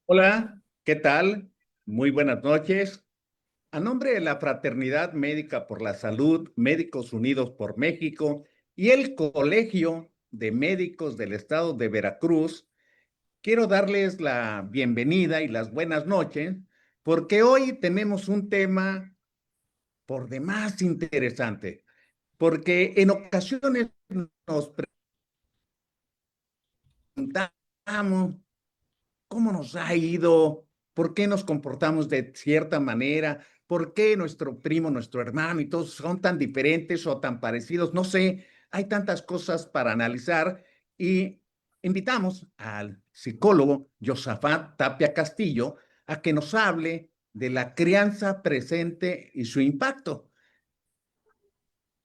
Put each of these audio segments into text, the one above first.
Hola, ¿qué tal? Muy buenas noches. A nombre de la Fraternidad Médica por la Salud, Médicos Unidos por México y el Colegio de Médicos del Estado de Veracruz, quiero darles la bienvenida y las buenas noches porque hoy tenemos un tema por demás interesante, porque en ocasiones nos preguntamos cómo nos ha ido, por qué nos comportamos de cierta manera, por qué nuestro primo, nuestro hermano y todos son tan diferentes o tan parecidos. No sé, hay tantas cosas para analizar y invitamos al psicólogo Josafat Tapia Castillo a que nos hable de la crianza presente y su impacto.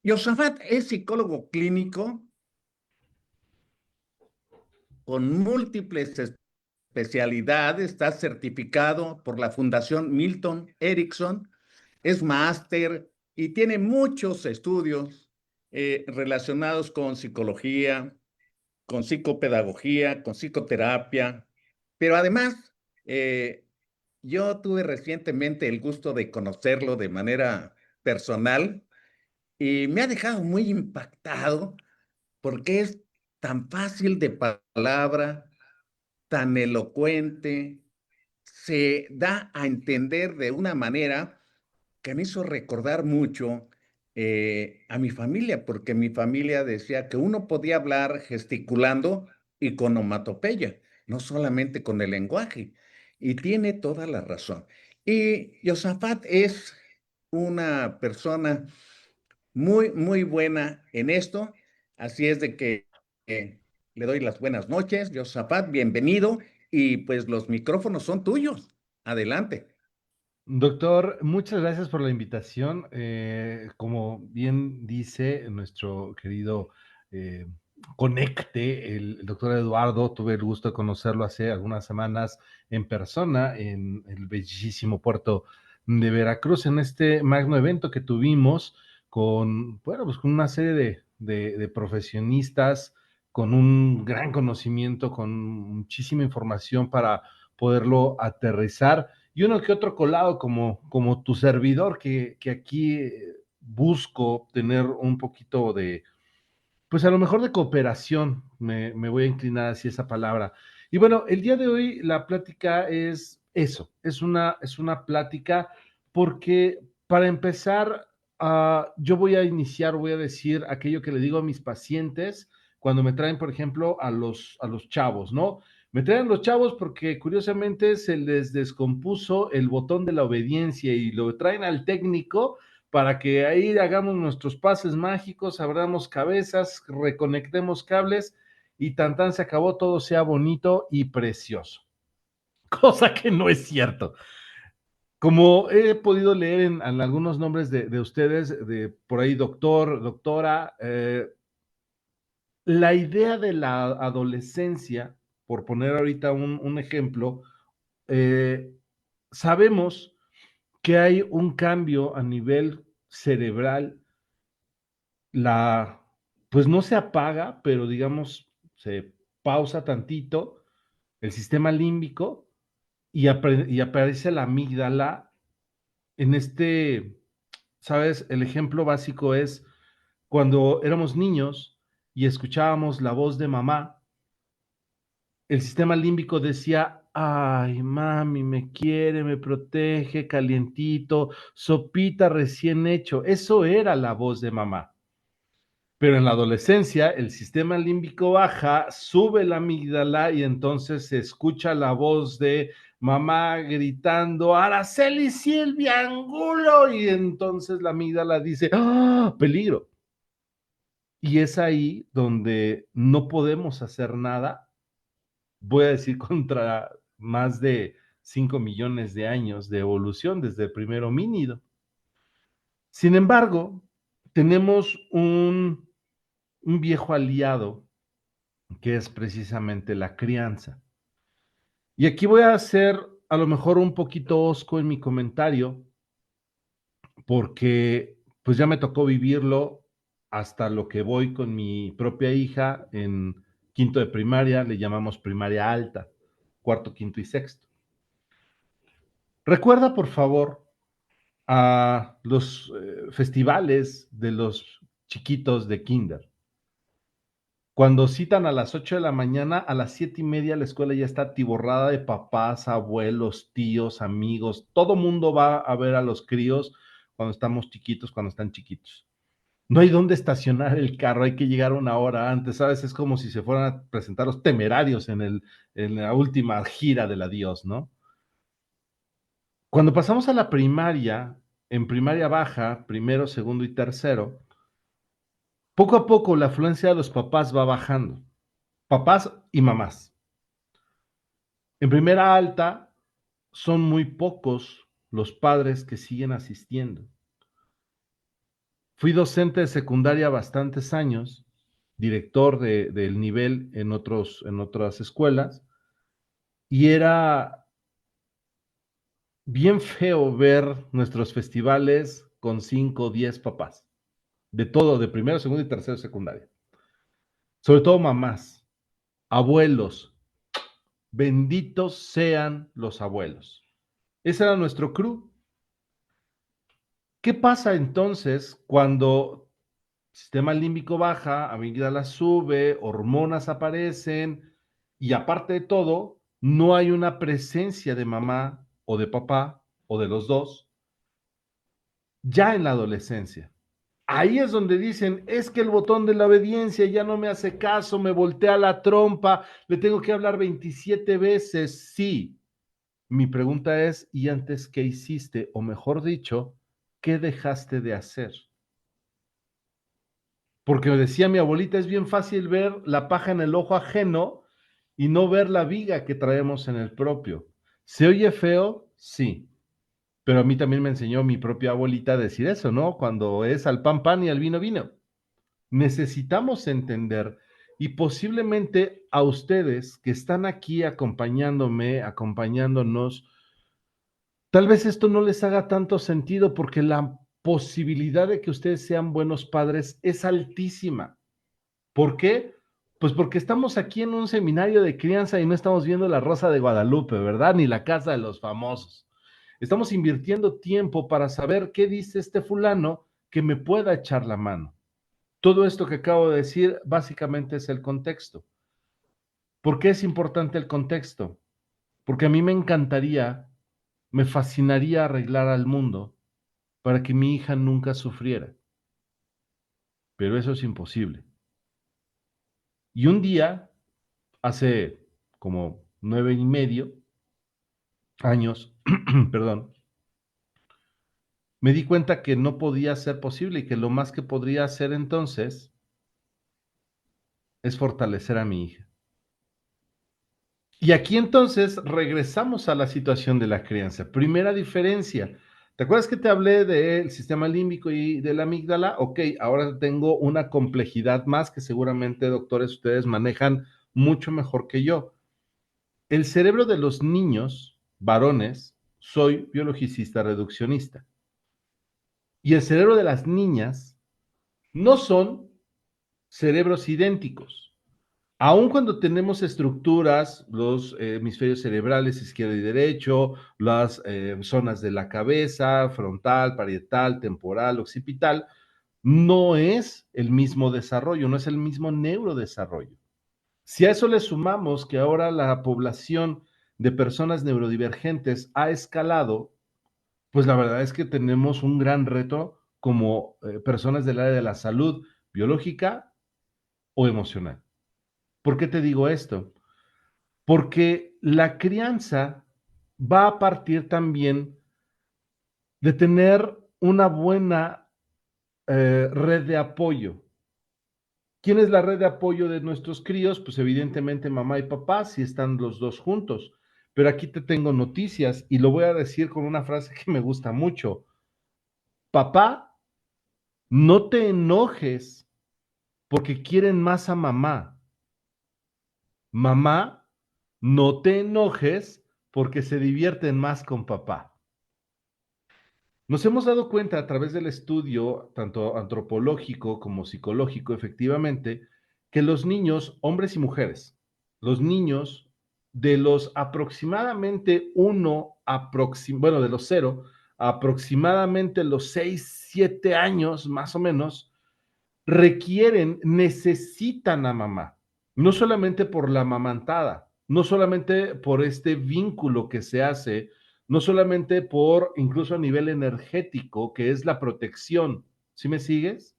Josafat es psicólogo clínico con múltiples especialidades, está certificado por la Fundación Milton Erickson, es máster y tiene muchos estudios relacionados con psicología, con psicopedagogía, con psicoterapia, pero además yo tuve recientemente el gusto de conocerlo de manera personal y me ha dejado muy impactado porque es tan fácil de palabra, tan elocuente, se da a entender de una manera que me hizo recordar mucho a mi familia, porque mi familia decía que uno podía hablar gesticulando y con onomatopeya, no solamente con el lenguaje. Y tiene toda la razón. Y Yosafat es una persona muy buena en esto, así es de que le doy las buenas noches, Yosafat, bienvenido, y pues los micrófonos son tuyos. Adelante. Doctor, muchas gracias por la invitación. Como bien dice nuestro querido eh, conecte, el doctor Eduardo, tuve el gusto de conocerlo hace algunas semanas en persona en el bellísimo puerto de Veracruz, en este magno evento que tuvimos con, bueno, pues con una serie de profesionistas, con un gran conocimiento, con muchísima información para poderlo aterrizar y uno que otro colado como tu servidor, que aquí busco tener un poquito de, pues a lo mejor de cooperación, me voy a inclinar hacia esa palabra. Y bueno, el día de hoy la plática es eso, es una plática porque para empezar, yo voy a iniciar, voy a decir aquello que le digo a mis pacientes cuando me traen, por ejemplo, a los chavos, ¿no? Me traen los chavos porque curiosamente se les descompuso el botón de la obediencia y lo traen al técnico para que ahí hagamos nuestros pases mágicos, abramos cabezas, reconectemos cables y tan tan se acabó, todo sea bonito y precioso. Cosa que no es cierto. Como he podido leer en algunos nombres de ustedes, de por ahí doctor, doctora, la idea de la adolescencia, por poner ahorita un ejemplo, eh, sabemos que hay un cambio a nivel cerebral, la, pues no se apaga, pero digamos, se pausa tantito el sistema límbico y aparece la amígdala en este, ¿sabes? El ejemplo básico es cuando éramos niños y escuchábamos la voz de mamá, el sistema límbico decía, ay, mami, me quiere, me protege, calientito, sopita recién hecho. Eso era la voz de mamá. Pero en la adolescencia el sistema límbico baja, sube la amígdala y entonces se escucha la voz de mamá gritando, Araceli Silvia Angulo, y entonces la amígdala dice, ¡ah, peligro! Y es ahí donde no podemos hacer nada, voy a decir, contra más de 5 millones de años de evolución desde el primer homínido. Sin embargo, tenemos un viejo aliado que es precisamente la crianza. Y aquí voy a ser a lo mejor un poquito hosco en mi comentario, porque pues ya me tocó vivirlo hasta lo que voy con mi propia hija en quinto de primaria, le llamamos primaria alta, cuarto, quinto y sexto. Recuerda, por favor, a los festivales de los chiquitos de kinder. Cuando citan a las 8 de la mañana, a las 7:30 la escuela ya está atiborrada de papás, abuelos, tíos, amigos. Todo mundo va a ver a los críos cuando estamos chiquitos, cuando están chiquitos. No hay dónde estacionar el carro, hay que llegar una hora antes, ¿sabes? Es como si se fueran a presentar los Temerarios en la última gira del adiós, ¿no? Cuando pasamos a la primaria, en primaria baja, primero, segundo y tercero, poco a poco la afluencia de los papás va bajando, papás y mamás. En primera alta son muy pocos los padres que siguen asistiendo. Fui docente de secundaria bastantes años, director del nivel en otras escuelas, y era bien feo ver nuestros festivales con 5 o 10 papás, de todo, de primero, segundo y tercero de secundaria. Sobre todo mamás, abuelos, benditos sean los abuelos. Ese era nuestro crew. ¿Qué pasa entonces cuando sistema límbico baja, amígdala sube, hormonas aparecen y aparte de todo, no hay una presencia de mamá o de papá o de los dos ya en la adolescencia? Ahí es donde dicen, es que el botón de la obediencia ya no me hace caso, me voltea la trompa, le tengo que hablar 27 veces. Sí, mi pregunta es, ¿y antes qué hiciste? O mejor dicho, ¿qué dejaste de hacer? Porque decía mi abuelita, es bien fácil ver la paja en el ojo ajeno y no ver la viga que traemos en el propio. ¿Se oye feo? Sí. Pero a mí también me enseñó mi propia abuelita a decir eso, ¿no? Cuando es al pan pan y al vino vino. Necesitamos entender y posiblemente a ustedes que están aquí acompañándome, acompañándonos, tal vez esto no les haga tanto sentido porque la posibilidad de que ustedes sean buenos padres es altísima. ¿Por qué? Pues porque estamos aquí en un seminario de crianza y no estamos viendo la Rosa de Guadalupe, ¿verdad? Ni la Casa de los Famosos. Estamos invirtiendo tiempo para saber qué dice este fulano que me pueda echar la mano. Todo esto que acabo de decir básicamente es el contexto. ¿Por qué es importante el contexto? Porque a mí me encantaría, me fascinaría arreglar al mundo para que mi hija nunca sufriera, pero eso es imposible. Y un día, hace como 9 y medio años, perdón, me di cuenta que no podía ser posible y que lo más que podría hacer entonces es fortalecer a mi hija. Y aquí entonces regresamos a la situación de la crianza. Primera diferencia. ¿Te acuerdas que te hablé del sistema límbico y de la amígdala? Ok, ahora tengo una complejidad más que seguramente, doctores, ustedes manejan mucho mejor que yo. El cerebro de los niños, varones, soy biologicista reduccionista. Y el cerebro de las niñas no son cerebros idénticos. Aun cuando tenemos estructuras, los hemisferios cerebrales izquierdo y derecho, las zonas de la cabeza, frontal, parietal, temporal, occipital, no es el mismo desarrollo, no es el mismo neurodesarrollo. Si a eso le sumamos que ahora la población de personas neurodivergentes ha escalado, pues la verdad es que tenemos un gran reto como personas del área de la salud biológica o emocional. ¿Por qué te digo esto? Porque la crianza va a partir también de tener una buena red de apoyo. ¿Quién es la red de apoyo de nuestros críos? Pues evidentemente mamá y papá, si están los dos juntos. Pero aquí te tengo noticias y lo voy a decir con una frase que me gusta mucho. Papá, no te enojes porque quieren más a mamá. Mamá, no te enojes porque se divierten más con papá. Nos hemos dado cuenta a través del estudio, tanto antropológico como psicológico, efectivamente, que los niños, hombres y mujeres, los niños de los aproximadamente 1 de los 0 a aproximadamente los 6, 7 años, más o menos, necesitan a mamá, no solamente por la amamantada, no solamente por este vínculo que se hace, no solamente por incluso a nivel energético, que es la protección, ¿sí me sigues?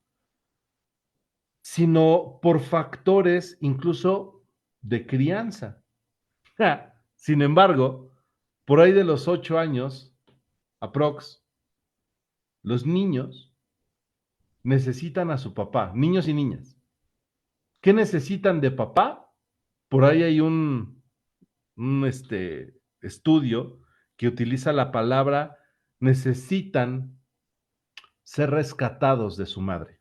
Sino por factores incluso de crianza. Sin embargo, por ahí de los 8 años, aprox, los niños necesitan a su papá, niños y niñas. ¿Qué necesitan de papá? Por ahí hay un estudio que utiliza la palabra necesitan ser rescatados de su madre.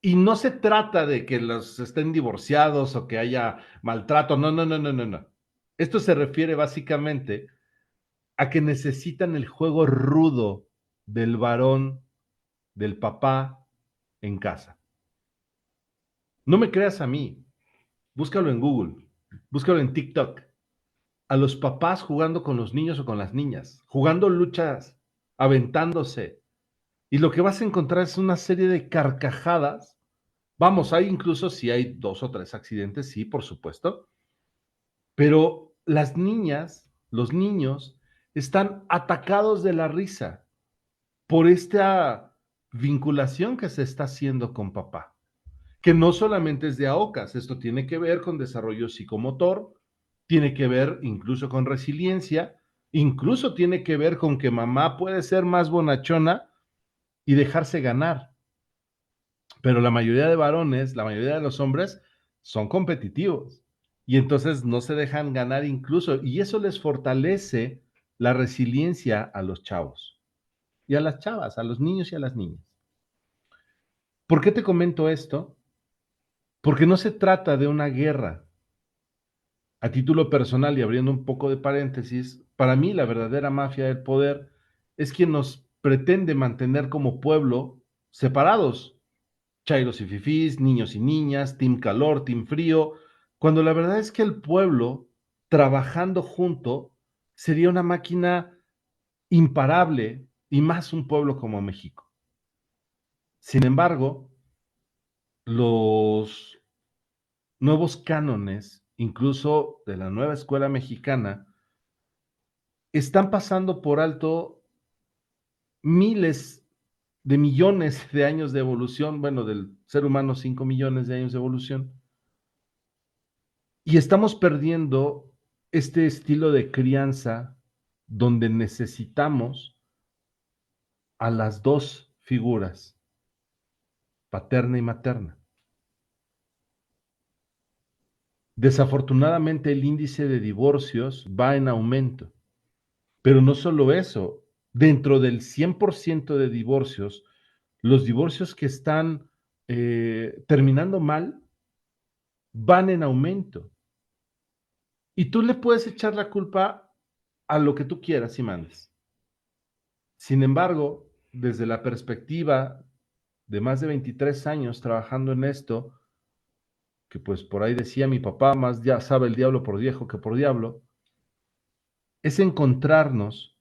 Y no se trata de que los estén divorciados o que haya maltrato, no, no, no, no, no, no. Esto se refiere básicamente a que necesitan el juego rudo del varón, del papá en casa. No me creas a mí, búscalo en Google, búscalo en TikTok. A los papás jugando con los niños o con las niñas, jugando luchas, aventándose. Y lo que vas a encontrar es una serie de carcajadas. Vamos, hay incluso si hay 2 o 3 accidentes, sí, por supuesto, pero las niñas, los niños, están atacados de la risa por esta vinculación que se está haciendo con papá, que no solamente es de AOCAS, esto tiene que ver con desarrollo psicomotor, tiene que ver incluso con resiliencia, incluso tiene que ver con que mamá puede ser más bonachona y dejarse ganar. Pero la mayoría de varones, la mayoría de los hombres son competitivos y entonces no se dejan ganar incluso, y eso les fortalece la resiliencia a los chavos y a las chavas, a los niños y a las niñas. ¿Por qué te comento esto? Porque no se trata de una guerra. A título personal y abriendo un poco de paréntesis, para mí la verdadera mafia del poder es quien nos pretende mantener como pueblo separados, chairos y fifís, niños y niñas, team calor, team frío, cuando la verdad es que el pueblo, trabajando junto, sería una máquina imparable y más un pueblo como México. Sin embargo, los nuevos cánones, incluso de la nueva escuela mexicana, están pasando por alto miles de millones de años de evolución, bueno, del ser humano 5 millones de años de evolución, y estamos perdiendo este estilo de crianza donde necesitamos a las dos figuras, paterna y materna. Desafortunadamente el índice de divorcios va en aumento, pero no solo eso, dentro del 100% de divorcios, los divorcios que están terminando mal van en aumento. Y tú le puedes echar la culpa a lo que tú quieras y mandes. Sin embargo, desde la perspectiva de más de 23 años trabajando en esto, que pues por ahí decía mi papá, más ya sabe el diablo por viejo que por diablo, es encontrarnos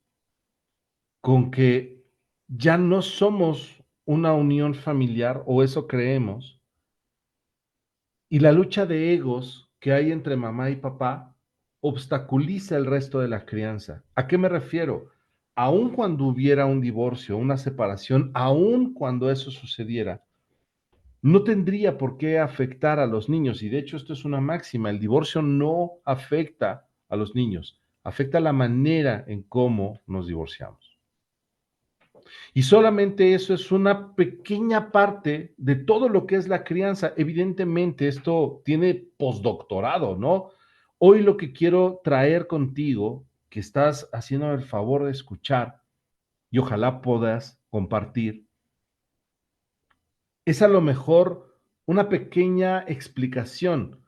con que ya no somos una unión familiar, o eso creemos, y la lucha de egos que hay entre mamá y papá obstaculiza el resto de la crianza. ¿A qué me refiero? Aun cuando hubiera un divorcio, una separación, aun cuando eso sucediera, no tendría por qué afectar a los niños. Y de hecho esto es una máxima, el divorcio no afecta a los niños, afecta la manera en cómo nos divorciamos. Y solamente eso es una pequeña parte de todo lo que es la crianza. Evidentemente, esto tiene postdoctorado, ¿no? Hoy lo que quiero traer contigo, que estás haciendo el favor de escuchar y ojalá puedas compartir, es a lo mejor una pequeña explicación.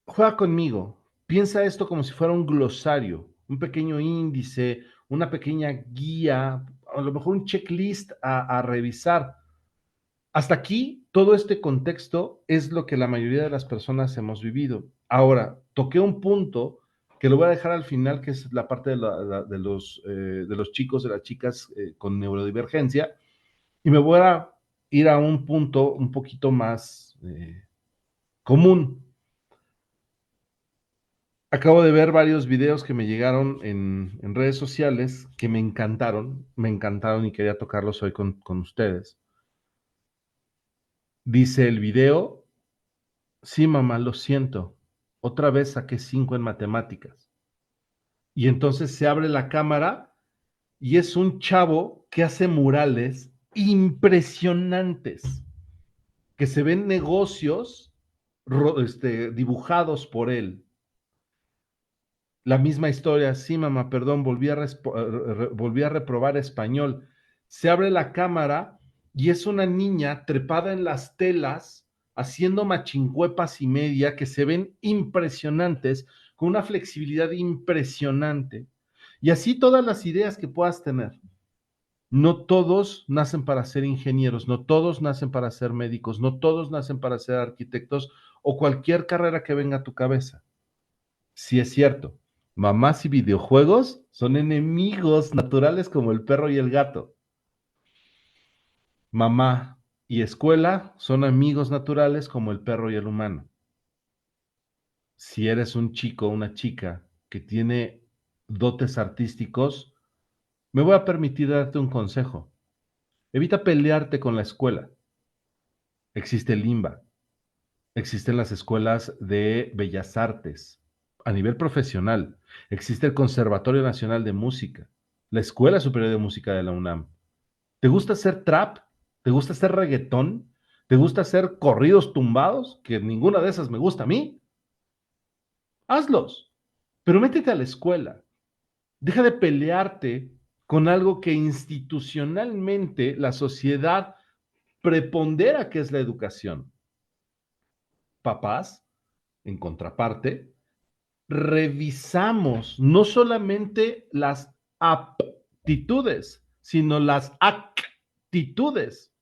Juega conmigo, piensa esto como si fuera un glosario, un pequeño índice, una pequeña guía, a lo mejor un checklist a revisar. Hasta aquí, todo este contexto es lo que la mayoría de las personas hemos vivido. Ahora, toqué un punto que lo voy a dejar al final, que es la parte de, de los chicos, de las chicas con neurodivergencia, y me voy a ir a un punto un poquito más común. Acabo de ver varios videos que me llegaron en redes sociales que me encantaron y quería tocarlos hoy con ustedes. Dice el video: sí, mamá, lo siento, otra vez saqué 5 en matemáticas. Y entonces se abre la cámara y es un chavo que hace murales impresionantes, que se ven negocios dibujados por él. La misma historia: sí, mamá, perdón, volví a reprobar español. Se abre la cámara y es una niña trepada en las telas, haciendo machincuepas y media que se ven impresionantes, con una flexibilidad impresionante. Y así todas las ideas que puedas tener. No todos nacen para ser ingenieros, no todos nacen para ser médicos, no todos nacen para ser arquitectos o cualquier carrera que venga a tu cabeza. Sí es cierto, mamás y videojuegos son enemigos naturales como el perro y el gato. Mamá y escuela son amigos naturales como el perro y el humano. Si eres un chico o una chica que tiene dotes artísticos, me voy a permitir darte un consejo. Evita pelearte con la escuela. Existe el Limba, existen las escuelas de bellas artes a nivel profesional, existe el Conservatorio Nacional de Música, la Escuela Superior de Música de la UNAM. ¿Te gusta hacer trap? ¿Te gusta hacer reggaetón? ¿Te gusta hacer corridos tumbados? Que ninguna de esas me gusta a mí. Hazlos, pero métete a la escuela. Deja de pelearte con algo que institucionalmente la sociedad prepondera, que es la educación. Papás, en contraparte, revisamos no solamente las aptitudes, sino las actitudes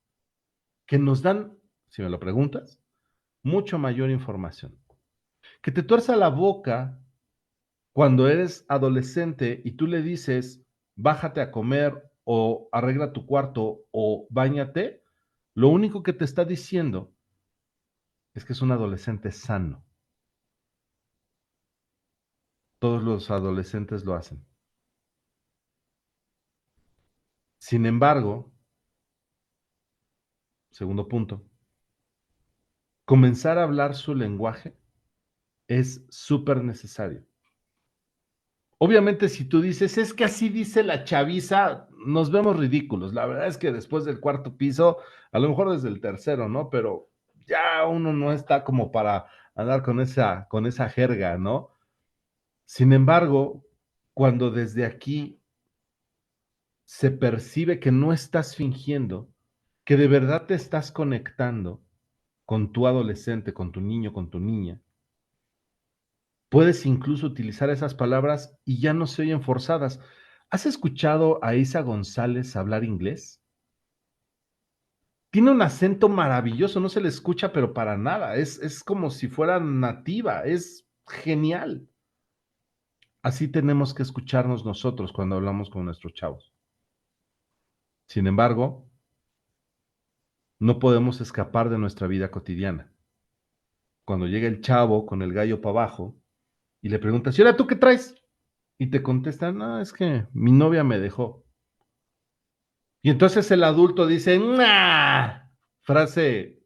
que nos dan, si me lo preguntas, mucho mayor información. Que te tuerza la boca cuando eres adolescente y tú le dices, bájate a comer o arregla tu cuarto o báñate, lo único que te está diciendo es que es un adolescente sano. Todos los adolescentes lo hacen. Sin embargo, segundo punto, comenzar a hablar su lenguaje es súper necesario. Obviamente, si tú dices, es que así dice la chaviza, nos vemos ridículos. La verdad es que después del cuarto piso, a lo mejor desde el tercero, ¿no? Pero ya uno no está como para andar con esa jerga, ¿no? Sin embargo, cuando desde aquí se percibe que no estás fingiendo, que de verdad te estás conectando con tu adolescente, con tu niño, con tu niña, puedes incluso utilizar esas palabras y ya no se oyen forzadas. ¿Has escuchado a Isa González hablar inglés? Tiene un acento maravilloso, no se le escucha, pero para nada. Es como si fuera nativa, es genial. Así tenemos que escucharnos nosotros cuando hablamos con nuestros chavos. Sin embargo, no podemos escapar de nuestra vida cotidiana. Cuando llega el chavo con el gallo para abajo y le preguntas, ¿y ahora tú qué traes? Y te contestan, no, es que mi novia me dejó. Y entonces el adulto dice, ¡nah! Frase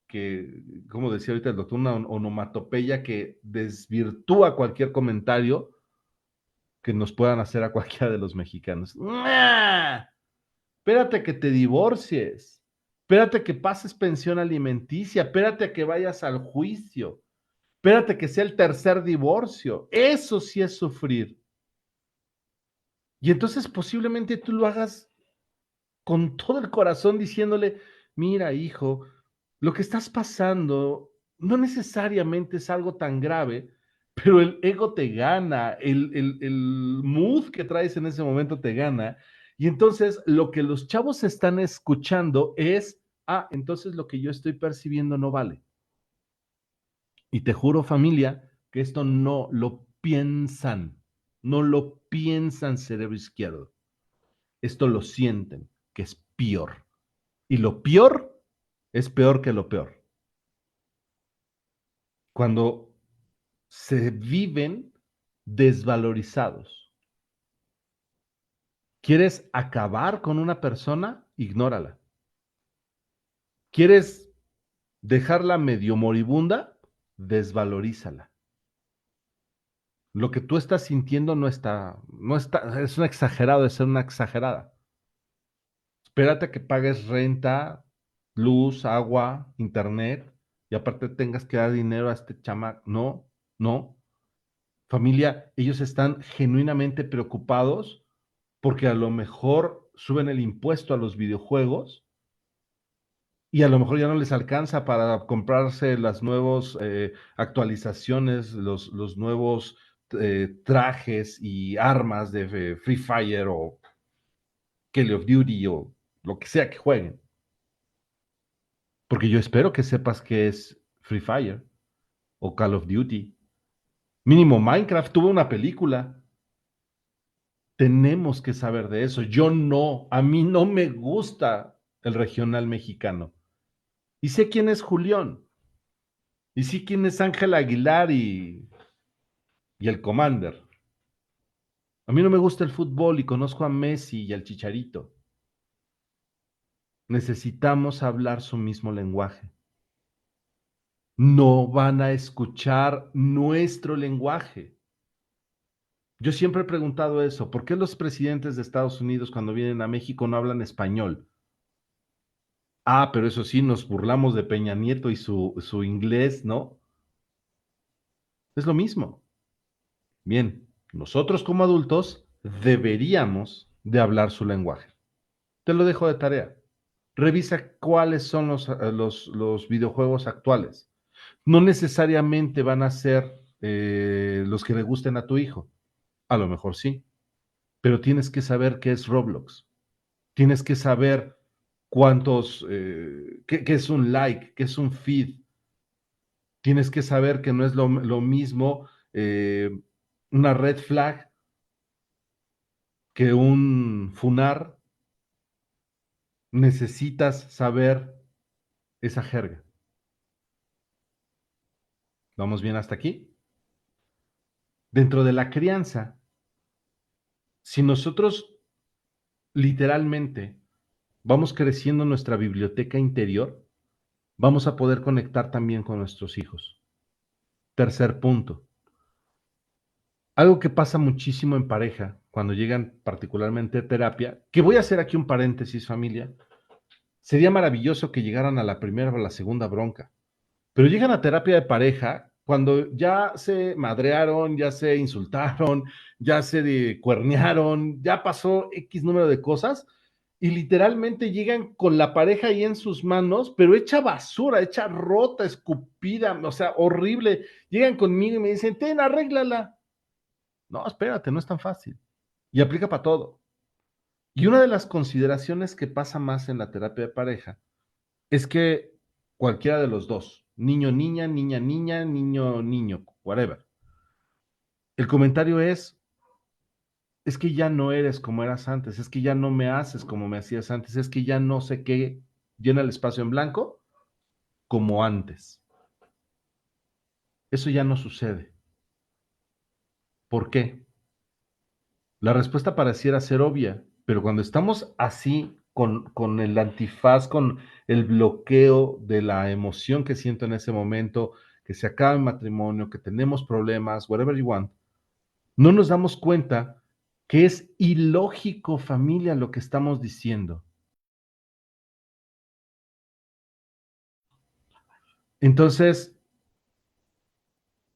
que, como decía ahorita el doctor, una onomatopeya que desvirtúa cualquier comentario que nos puedan hacer a cualquiera de los mexicanos. ¡Nah! Espérate que te divorcies. Espérate que pases pensión alimenticia. Espérate a que vayas al juicio. Espérate que sea el tercer divorcio. Eso sí es sufrir. Y entonces posiblemente tú lo hagas con todo el corazón diciéndole, mira, hijo, lo que estás pasando no necesariamente es algo tan grave, pero el ego te gana, el mood que traes en ese momento te gana. Y entonces lo que los chavos están escuchando es, entonces lo que yo estoy percibiendo no vale. Y te juro, familia, que esto no lo piensan, no lo piensan cerebro izquierdo. Esto lo sienten, que es peor. Y lo peor es peor que lo peor. Cuando se viven desvalorizados. ¿Quieres acabar con una persona? Ignórala. ¿Quieres dejarla medio moribunda? Desvalorízala. Lo que tú estás sintiendo no está, es un exagerado de ser una exagerada. Espérate a que pagues renta, luz, agua, internet, y aparte tengas que dar dinero a este chamaco. No, no. Familia, ellos están genuinamente preocupados porque a lo mejor suben el impuesto a los videojuegos y a lo mejor ya no les alcanza para comprarse las nuevas actualizaciones, los nuevos trajes y armas de Free Fire o Call of Duty o lo que sea que jueguen. Porque yo espero que sepas que es Free Fire o Call of Duty. Mínimo Minecraft tuvo una película. Tenemos que saber de eso. Yo no, a mí no me gusta el regional mexicano. Y sé quién es Julián. Y sé quién es Ángel Aguilar y el Commander. A mí no me gusta el fútbol y conozco a Messi y al Chicharito. Necesitamos hablar su mismo lenguaje. No van a escuchar nuestro lenguaje. Yo siempre he preguntado eso, ¿por qué los presidentes de Estados Unidos cuando vienen a México no hablan español? Ah, pero eso sí, nos burlamos de Peña Nieto y su inglés, ¿no? Es lo mismo. Bien, nosotros como adultos deberíamos de hablar su lenguaje. Te lo dejo de tarea. Revisa cuáles son los videojuegos actuales. No necesariamente van a ser los que le gusten a tu hijo. A lo mejor sí, pero tienes que saber qué es Roblox. Tienes que saber qué es un like, qué es un feed. Tienes que saber que no es lo mismo una red flag que un funar. Necesitas saber esa jerga. ¿Vamos bien hasta aquí? Dentro de la crianza, si nosotros literalmente vamos creciendo nuestra biblioteca interior, vamos a poder conectar también con nuestros hijos. Tercer punto. Algo que pasa muchísimo en pareja cuando llegan particularmente a terapia, que voy a hacer aquí un paréntesis, familia. Sería maravilloso que llegaran a la primera o a la segunda bronca, pero llegan a terapia de pareja cuando ya se madrearon, ya se insultaron, ya se cuernearon, ya pasó X número de cosas y literalmente llegan con la pareja ahí en sus manos, pero hecha basura, hecha rota, escupida, o sea, horrible. Llegan conmigo y me dicen, ten, arréglala. No, espérate, no es tan fácil. Y aplica para todo. Y una de las consideraciones que pasa más en la terapia de pareja es que cualquiera de los dos, niño, niña, niña, niña, niño, niño, whatever. El comentario es que ya no eres como eras antes, es que ya no me haces como me hacías antes, es que ya no sé qué llena el espacio en blanco como antes. Eso ya no sucede. ¿Por qué? La respuesta pareciera ser obvia, pero cuando estamos así, con el antifaz, con el bloqueo de la emoción que siento en ese momento, que se acaba el matrimonio, que tenemos problemas, whatever you want, no nos damos cuenta que es ilógico, familia, lo que estamos diciendo. Entonces,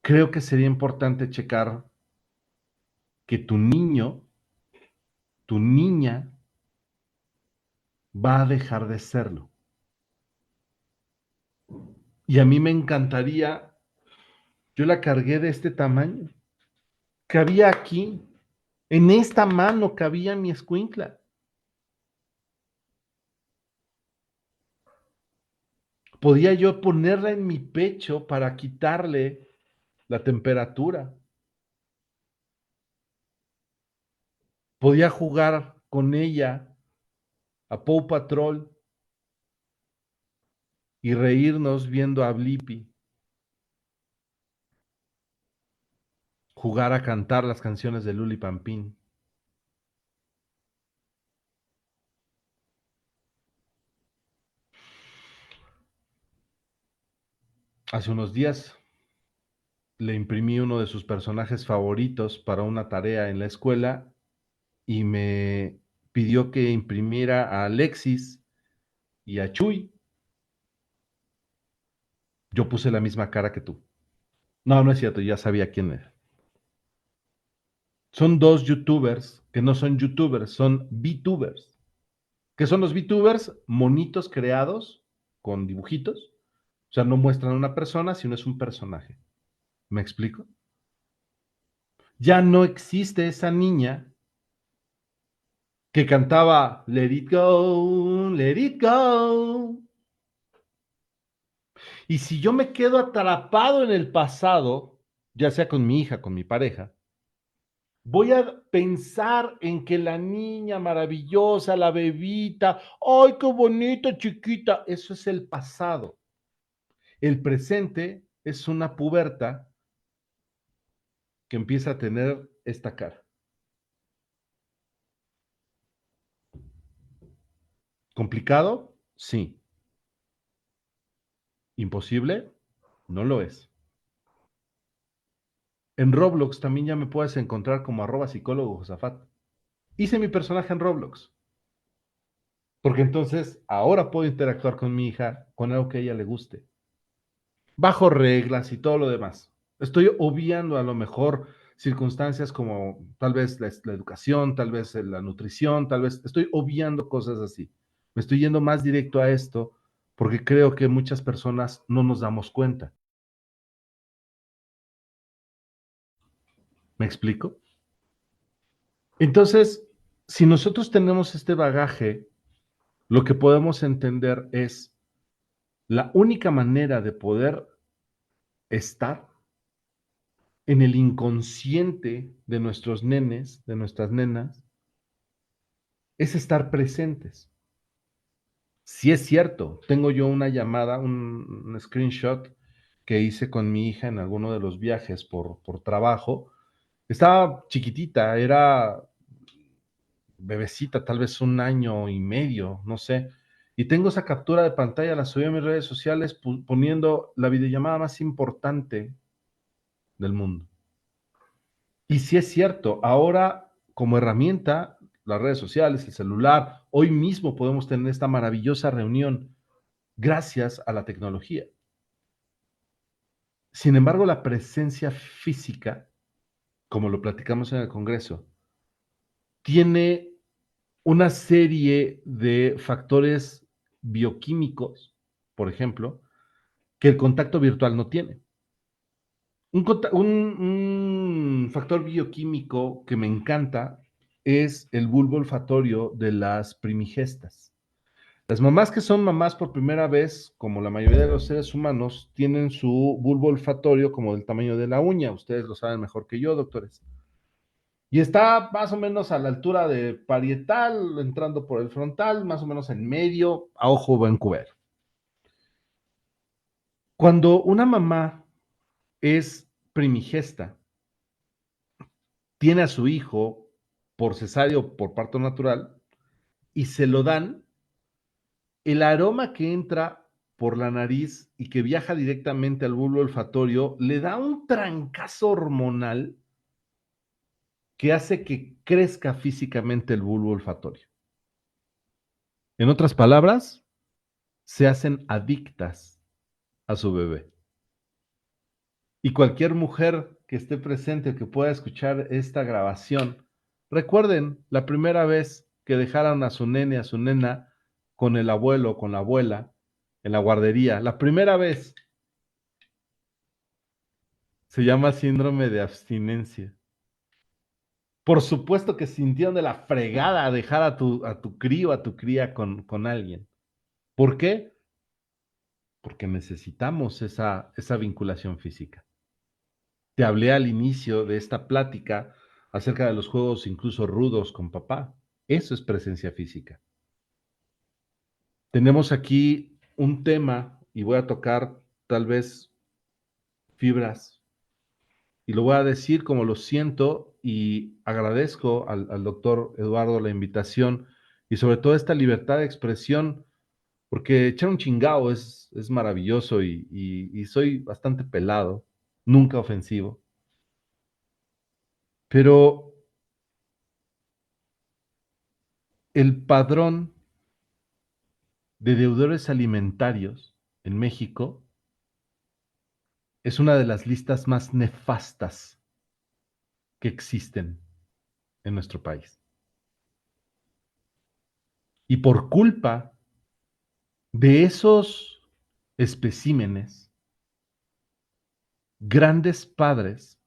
creo que sería importante checar que tu niño, tu niña, va a dejar de serlo. Y a mí me encantaría, yo la cargué de este tamaño, cabía aquí, en esta mano cabía mi escuincla. Podía yo ponerla en mi pecho para quitarle la temperatura. Podía jugar con ella a Paw Patrol y reírnos viendo a Blippi, jugar a cantar las canciones de Luli Pampín. Hace unos días le imprimí uno de sus personajes favoritos para una tarea en la escuela y me pidió que imprimiera a Alexis y a Chuy. Yo puse la misma cara que tú. No, no es cierto, ya sabía quién era. Son dos youtubers que no son youtubers, son VTubers. ¿Qué son los VTubers? Monitos creados con dibujitos. O sea, no muestran a una persona, sino es un personaje. ¿Me explico? Ya no existe esa niña que cantaba Let It Go, Let It Go. Y si yo me quedo atrapado en el pasado, ya sea con mi hija, con mi pareja, voy a pensar en que la niña maravillosa, la bebita, ¡ay, qué bonita chiquita! Eso es el pasado. El presente es una puberta que empieza a tener esta cara. ¿Complicado? Sí. ¿Imposible? No lo es. En Roblox también ya me puedes encontrar como @psicólogo Josafat. Hice mi personaje en Roblox, porque entonces ahora puedo interactuar con mi hija con algo que a ella le guste. Bajo reglas y todo lo demás. Estoy obviando a lo mejor circunstancias como tal vez la educación, tal vez la nutrición, tal vez estoy obviando cosas así. Me estoy yendo más directo a esto porque creo que muchas personas no nos damos cuenta. ¿Me explico? Entonces, si nosotros tenemos este bagaje, lo que podemos entender es la única manera de poder estar en el inconsciente de nuestros nenes, de nuestras nenas, es estar presentes. Si es cierto, tengo yo una llamada, un screenshot que hice con mi hija en alguno de los viajes por trabajo. Estaba chiquitita, era bebecita, tal vez 1 año y medio, no sé. Y tengo esa captura de pantalla, la subí a mis redes sociales poniendo la videollamada más importante del mundo. Y si es cierto, ahora como herramienta, las redes sociales, el celular, hoy mismo podemos tener esta maravillosa reunión gracias a la tecnología. Sin embargo, la presencia física, como lo platicamos en el Congreso, tiene una serie de factores bioquímicos, por ejemplo, que el contacto virtual no tiene. Un factor bioquímico que me encanta es el bulbo olfatorio de las primigestas. Las mamás que son mamás por primera vez, como la mayoría de los seres humanos, tienen su bulbo olfatorio como del tamaño de la uña. Ustedes lo saben mejor que yo, doctores. Y está más o menos a la altura de parietal, entrando por el frontal, más o menos en medio, a ojo buen cubero. Cuando una mamá es primigesta, tiene a su hijo por cesárea o por parto natural y se lo dan, el aroma que entra por la nariz y que viaja directamente al bulbo olfatorio le da un trancazo hormonal que hace que crezca físicamente el bulbo olfatorio. En otras palabras, se hacen adictas a su bebé. Y cualquier mujer que esté presente o que pueda escuchar esta grabación, recuerden la primera vez que dejaron a su nene, a su nena, con el abuelo o con la abuela en la guardería. La primera vez se llama síndrome de abstinencia. Por supuesto que sintieron de la fregada dejar a tu crío, a tu cría con alguien. ¿Por qué? Porque necesitamos esa vinculación física. Te hablé al inicio de esta plática acerca de los juegos incluso rudos con papá. Eso es presencia física. Tenemos aquí un tema y voy a tocar tal vez fibras y lo voy a decir como lo siento y agradezco al doctor Eduardo la invitación y sobre todo esta libertad de expresión, porque echar un chingao es maravilloso y soy bastante pelado, nunca ofensivo, pero el padrón de deudores alimentarios en México es una de las listas más nefastas que existen en nuestro país. Y por culpa de esos especímenes, grandes padres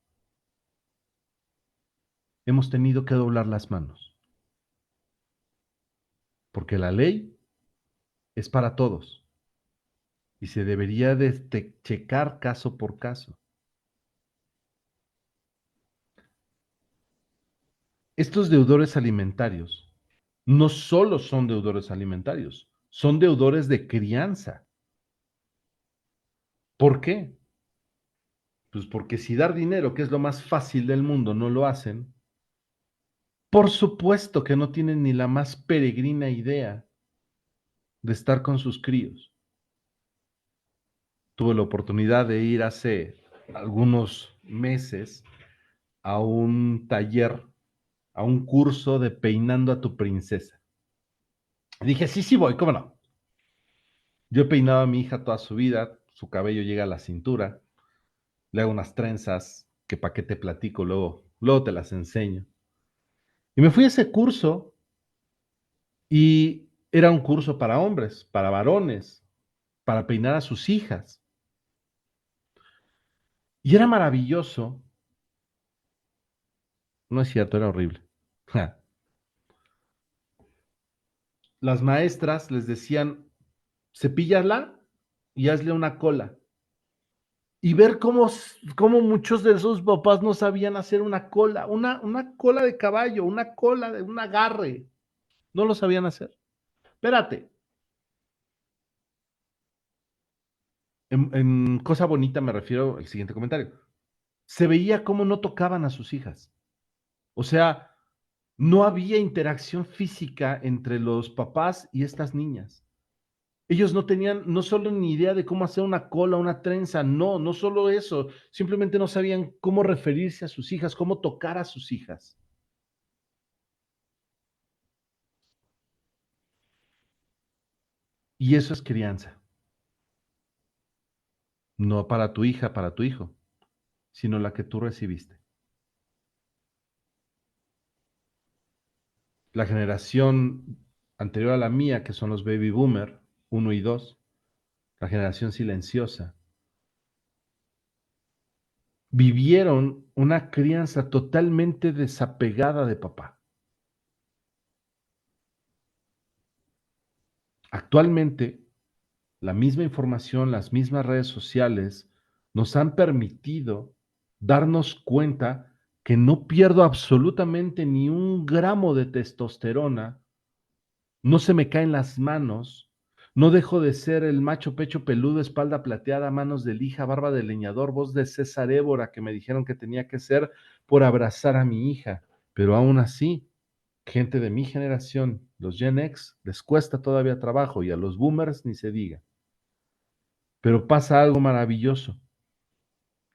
hemos tenido que doblar las manos, porque la ley es para todos y se debería de checar caso por caso. Estos deudores alimentarios no solo son deudores alimentarios, son deudores de crianza. ¿Por qué? Pues porque si dar dinero, que es lo más fácil del mundo, no lo hacen, por supuesto que no tienen ni la más peregrina idea de estar con sus críos. Tuve la oportunidad de ir hace algunos meses a un taller, a un curso de peinando a tu princesa. Dije, sí, sí voy, ¿cómo no? Yo he peinado a mi hija toda su vida, su cabello llega a la cintura, le hago unas trenzas, que para qué te platico, luego te las enseño. Y me fui a ese curso y era un curso para hombres, para varones, para peinar a sus hijas. Y era maravilloso. No es cierto, era horrible. Ja. Las maestras les decían, cepíllala y hazle una cola. Y ver cómo muchos de esos papás no sabían hacer una cola, una cola de caballo, una cola de un agarre. No lo sabían hacer. Espérate. En cosa bonita me refiero al siguiente comentario. Se veía cómo no tocaban a sus hijas. O sea, no había interacción física entre los papás y estas niñas. Ellos no tenían, no solo ni idea de cómo hacer una cola, una trenza, no solo eso, simplemente no sabían cómo referirse a sus hijas, cómo tocar a sus hijas. Y eso es crianza, no para tu hija, para tu hijo, sino la que tú recibiste. La generación anterior a la mía, que son los baby boomer, 1 y 2, la generación silenciosa, vivieron una crianza totalmente desapegada de papá. Actualmente, la misma información, las mismas redes sociales nos han permitido darnos cuenta que no pierdo absolutamente ni un gramo de testosterona, no se me caen las manos, no dejo de ser el macho pecho peludo, espalda plateada, manos de lija, barba de leñador, voz de César Évora que me dijeron que tenía que ser por abrazar a mi hija, pero aún así, gente de mi generación, los Gen X, les cuesta todavía trabajo y a los boomers ni se diga. Pero pasa algo maravilloso,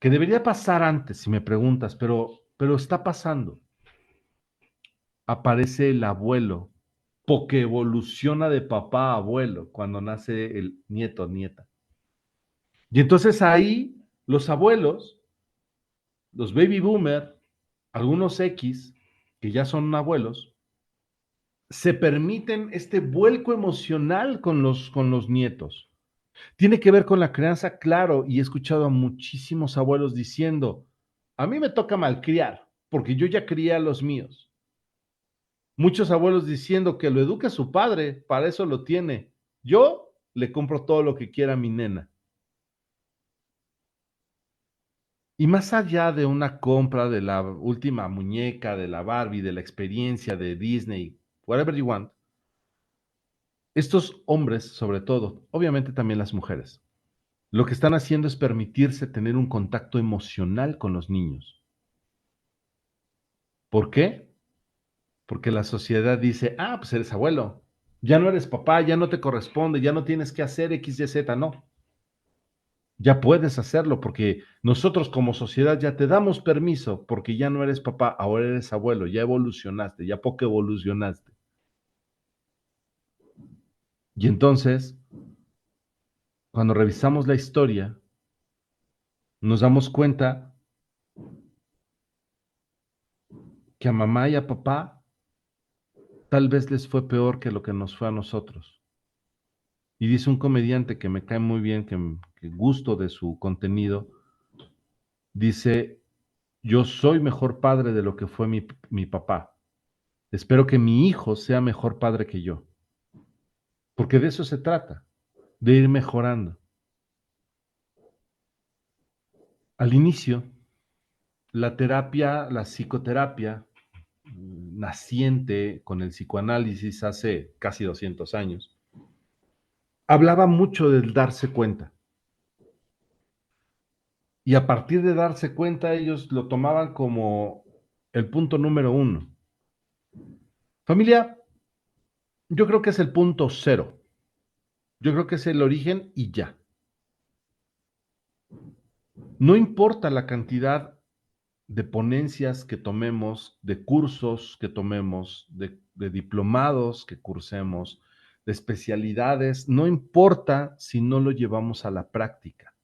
que debería pasar antes, si me preguntas, pero está pasando. Aparece el abuelo, porque evoluciona de papá a abuelo cuando nace el nieto o nieta. Y entonces ahí los abuelos, los baby boomer, algunos X, que ya son abuelos, se permiten este vuelco emocional con los nietos. Tiene que ver con la crianza, claro, y he escuchado a muchísimos abuelos diciendo, a mí me toca malcriar, porque yo ya crié a los míos. Muchos abuelos diciendo que lo educa su padre, para eso lo tiene. Yo le compro todo lo que quiera a mi nena. Y más allá de una compra de la última muñeca, de la Barbie, de la experiencia de Disney, whatever you want, estos hombres, sobre todo, obviamente también las mujeres, lo que están haciendo es permitirse tener un contacto emocional con los niños. ¿Por qué? Porque la sociedad dice, ah, pues eres abuelo, ya no eres papá, ya no te corresponde, ya no tienes que hacer X, Y, Z, no. Ya puedes hacerlo porque nosotros como sociedad ya te damos permiso porque ya no eres papá, ahora eres abuelo, ya evolucionaste, ya poco evolucionaste. Y entonces, cuando revisamos la historia, nos damos cuenta que a mamá y a papá tal vez les fue peor que lo que nos fue a nosotros. Y dice un comediante que me cae muy bien, que gusto de su contenido, dice, yo soy mejor padre de lo que fue mi papá. Espero que mi hijo sea mejor padre que yo, porque de eso se trata, de ir mejorando. Al inicio, la terapia, la psicoterapia, naciente con el psicoanálisis hace casi 200 años, hablaba mucho del darse cuenta. Y a partir de darse cuenta, ellos lo tomaban como el punto número uno. Familia, yo creo que es el punto cero. Yo creo que es el origen y ya. No importa la cantidad de ponencias que tomemos, de cursos que tomemos, de diplomados que cursemos, de especialidades, no importa si no lo llevamos a la práctica.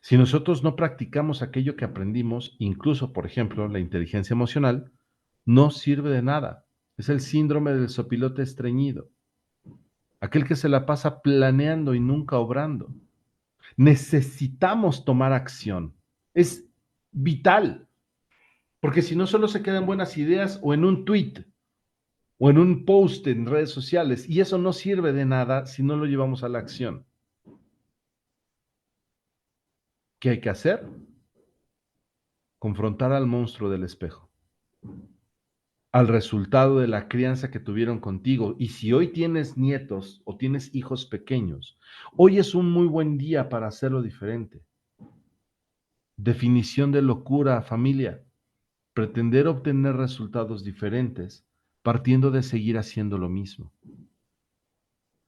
Si nosotros no practicamos aquello que aprendimos, incluso, por ejemplo, la inteligencia emocional, no sirve de nada. Es el síndrome del sopilote estreñido, aquel que se la pasa planeando y nunca obrando. Necesitamos tomar acción. Es vital, porque si no solo se quedan buenas ideas o en un tweet o en un post en redes sociales, y eso no sirve de nada si no lo llevamos a la acción. ¿Qué hay que hacer? Confrontar al monstruo del espejo, al resultado de la crianza que tuvieron contigo. Y si hoy tienes nietos o tienes hijos pequeños, hoy es un muy buen día para hacerlo diferente. Definición de locura, familia. Pretender obtener resultados diferentes partiendo de seguir haciendo lo mismo.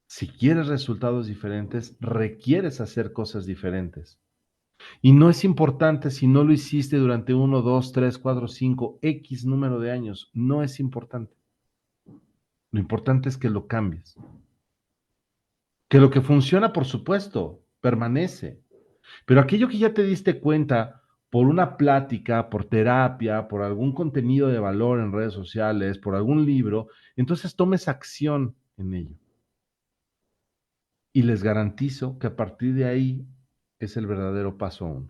Si quieres resultados diferentes, requieres hacer cosas diferentes. Y no es importante si no lo hiciste durante 1, 2, 3, 4, 5, X número de años. No es importante. Lo importante es que lo cambies. Que lo que funciona, por supuesto, permanece. Pero aquello que ya te diste cuenta por una plática, por terapia, por algún contenido de valor en redes sociales, por algún libro, entonces tomes acción en ello. Y les garantizo que a partir de ahí es el verdadero paso uno.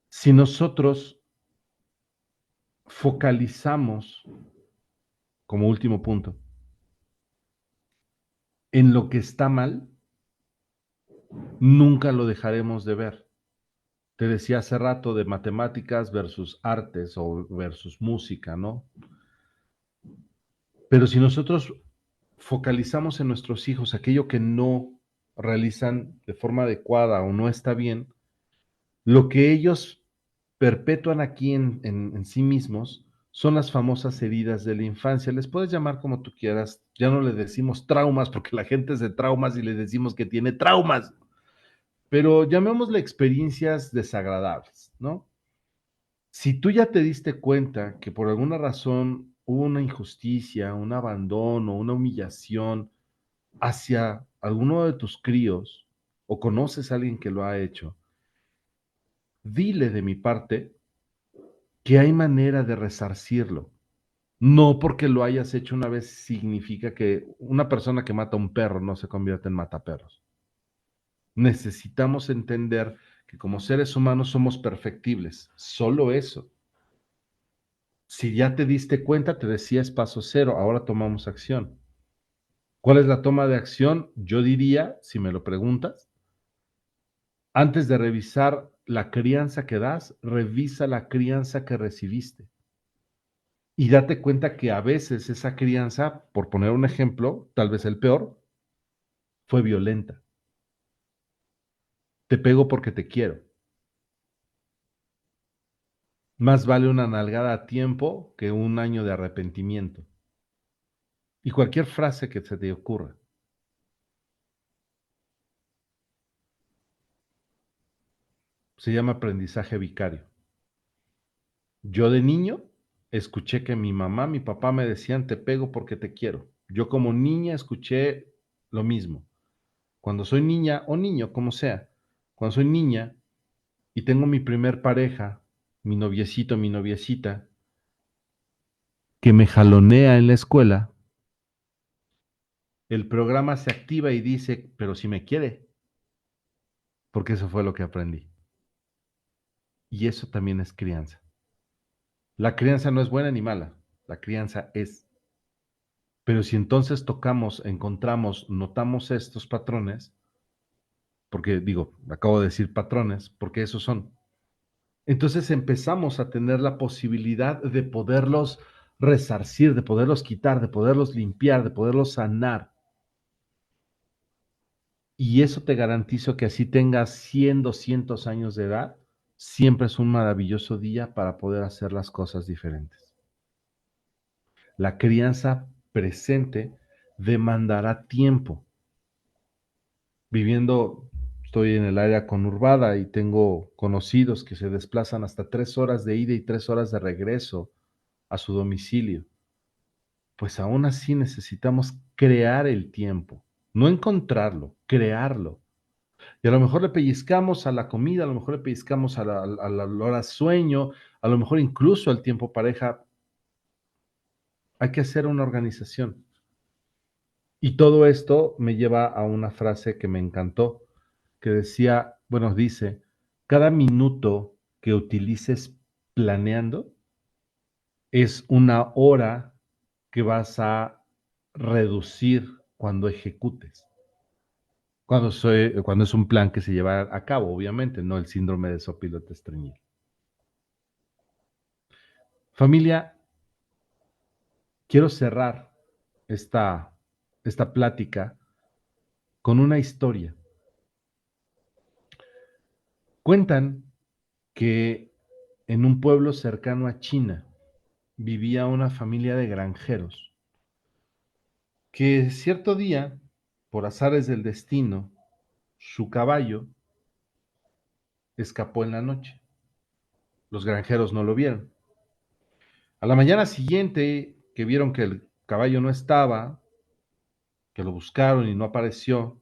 Si nosotros focalizamos, como último punto, en lo que está mal, nunca lo dejaremos de ver. Te decía hace rato de matemáticas versus artes o versus música, ¿no? Pero si nosotros focalizamos en nuestros hijos aquello que no realizan de forma adecuada o no está bien, lo que ellos perpetúan aquí en sí mismos son las famosas heridas de la infancia. Les puedes llamar como tú quieras, ya no le decimos traumas porque la gente es de traumas y le decimos que tiene traumas, pero llamémosle experiencias desagradables, ¿no? Si tú ya te diste cuenta que por alguna razón hubo una injusticia, un abandono, una humillación hacia alguno de tus críos o conoces a alguien que lo ha hecho, dile de mi parte que hay manera de resarcirlo. No porque lo hayas hecho una vez significa que una persona que mata a un perro no se convierte en mataperros. Necesitamos entender que como seres humanos somos perfectibles, solo eso. Si ya te diste cuenta, te decía es paso cero, ahora tomamos acción. ¿Cuál es la toma de acción? Yo diría, si me lo preguntas, antes de revisar la crianza que das, revisa la crianza que recibiste. Y date cuenta que a veces esa crianza, por poner un ejemplo, tal vez el peor, fue violenta. Te pego porque te quiero. Más vale una nalgada a tiempo que un año de arrepentimiento. Y cualquier frase que se te ocurra. Se llama aprendizaje vicario. Yo de niño escuché que mi mamá, mi papá me decían, te pego porque te quiero. Yo como niña escuché lo mismo. Cuando soy niña o niño, como sea, cuando soy niña y tengo mi primer pareja, mi noviecito, mi noviecita, que me jalonea en la escuela, el programa se activa y dice, pero si me quiere, porque eso fue lo que aprendí. Y eso también es crianza. La crianza no es buena ni mala, la crianza es. Pero si entonces tocamos, encontramos, notamos estos patrones, porque digo, acabo de decir patrones, porque esos son. Entonces empezamos a tener la posibilidad de poderlos resarcir, de poderlos quitar, de poderlos limpiar, de poderlos sanar. Y eso te garantizo que así tengas 100, 200 años de edad, siempre es un maravilloso día para poder hacer las cosas diferentes. La crianza presente demandará tiempo. Viviendo, estoy en el área conurbada y tengo conocidos que se desplazan hasta 3 horas de ida y 3 horas de regreso a su domicilio. Pues aún así necesitamos crear el tiempo, no encontrarlo, crearlo. Y a lo mejor le pellizcamos a la comida, a lo mejor le pellizcamos a la hora sueño, a lo mejor incluso al tiempo pareja. Hay que hacer una organización. Y todo esto me lleva a una frase que me encantó, que decía, bueno, dice, cada minuto que utilices planeando es una hora que vas a reducir cuando ejecutes. Cuando es un plan que se lleva a cabo, obviamente, no el síndrome de sopilote estreñido. Familia, quiero cerrar esta, esta plática con una historia. Cuentan que en un pueblo cercano a China vivía una familia de granjeros que cierto día, por azares del destino, su caballo escapó en la noche. Los granjeros no lo vieron. A la mañana siguiente, que vieron que el caballo no estaba, que lo buscaron y no apareció,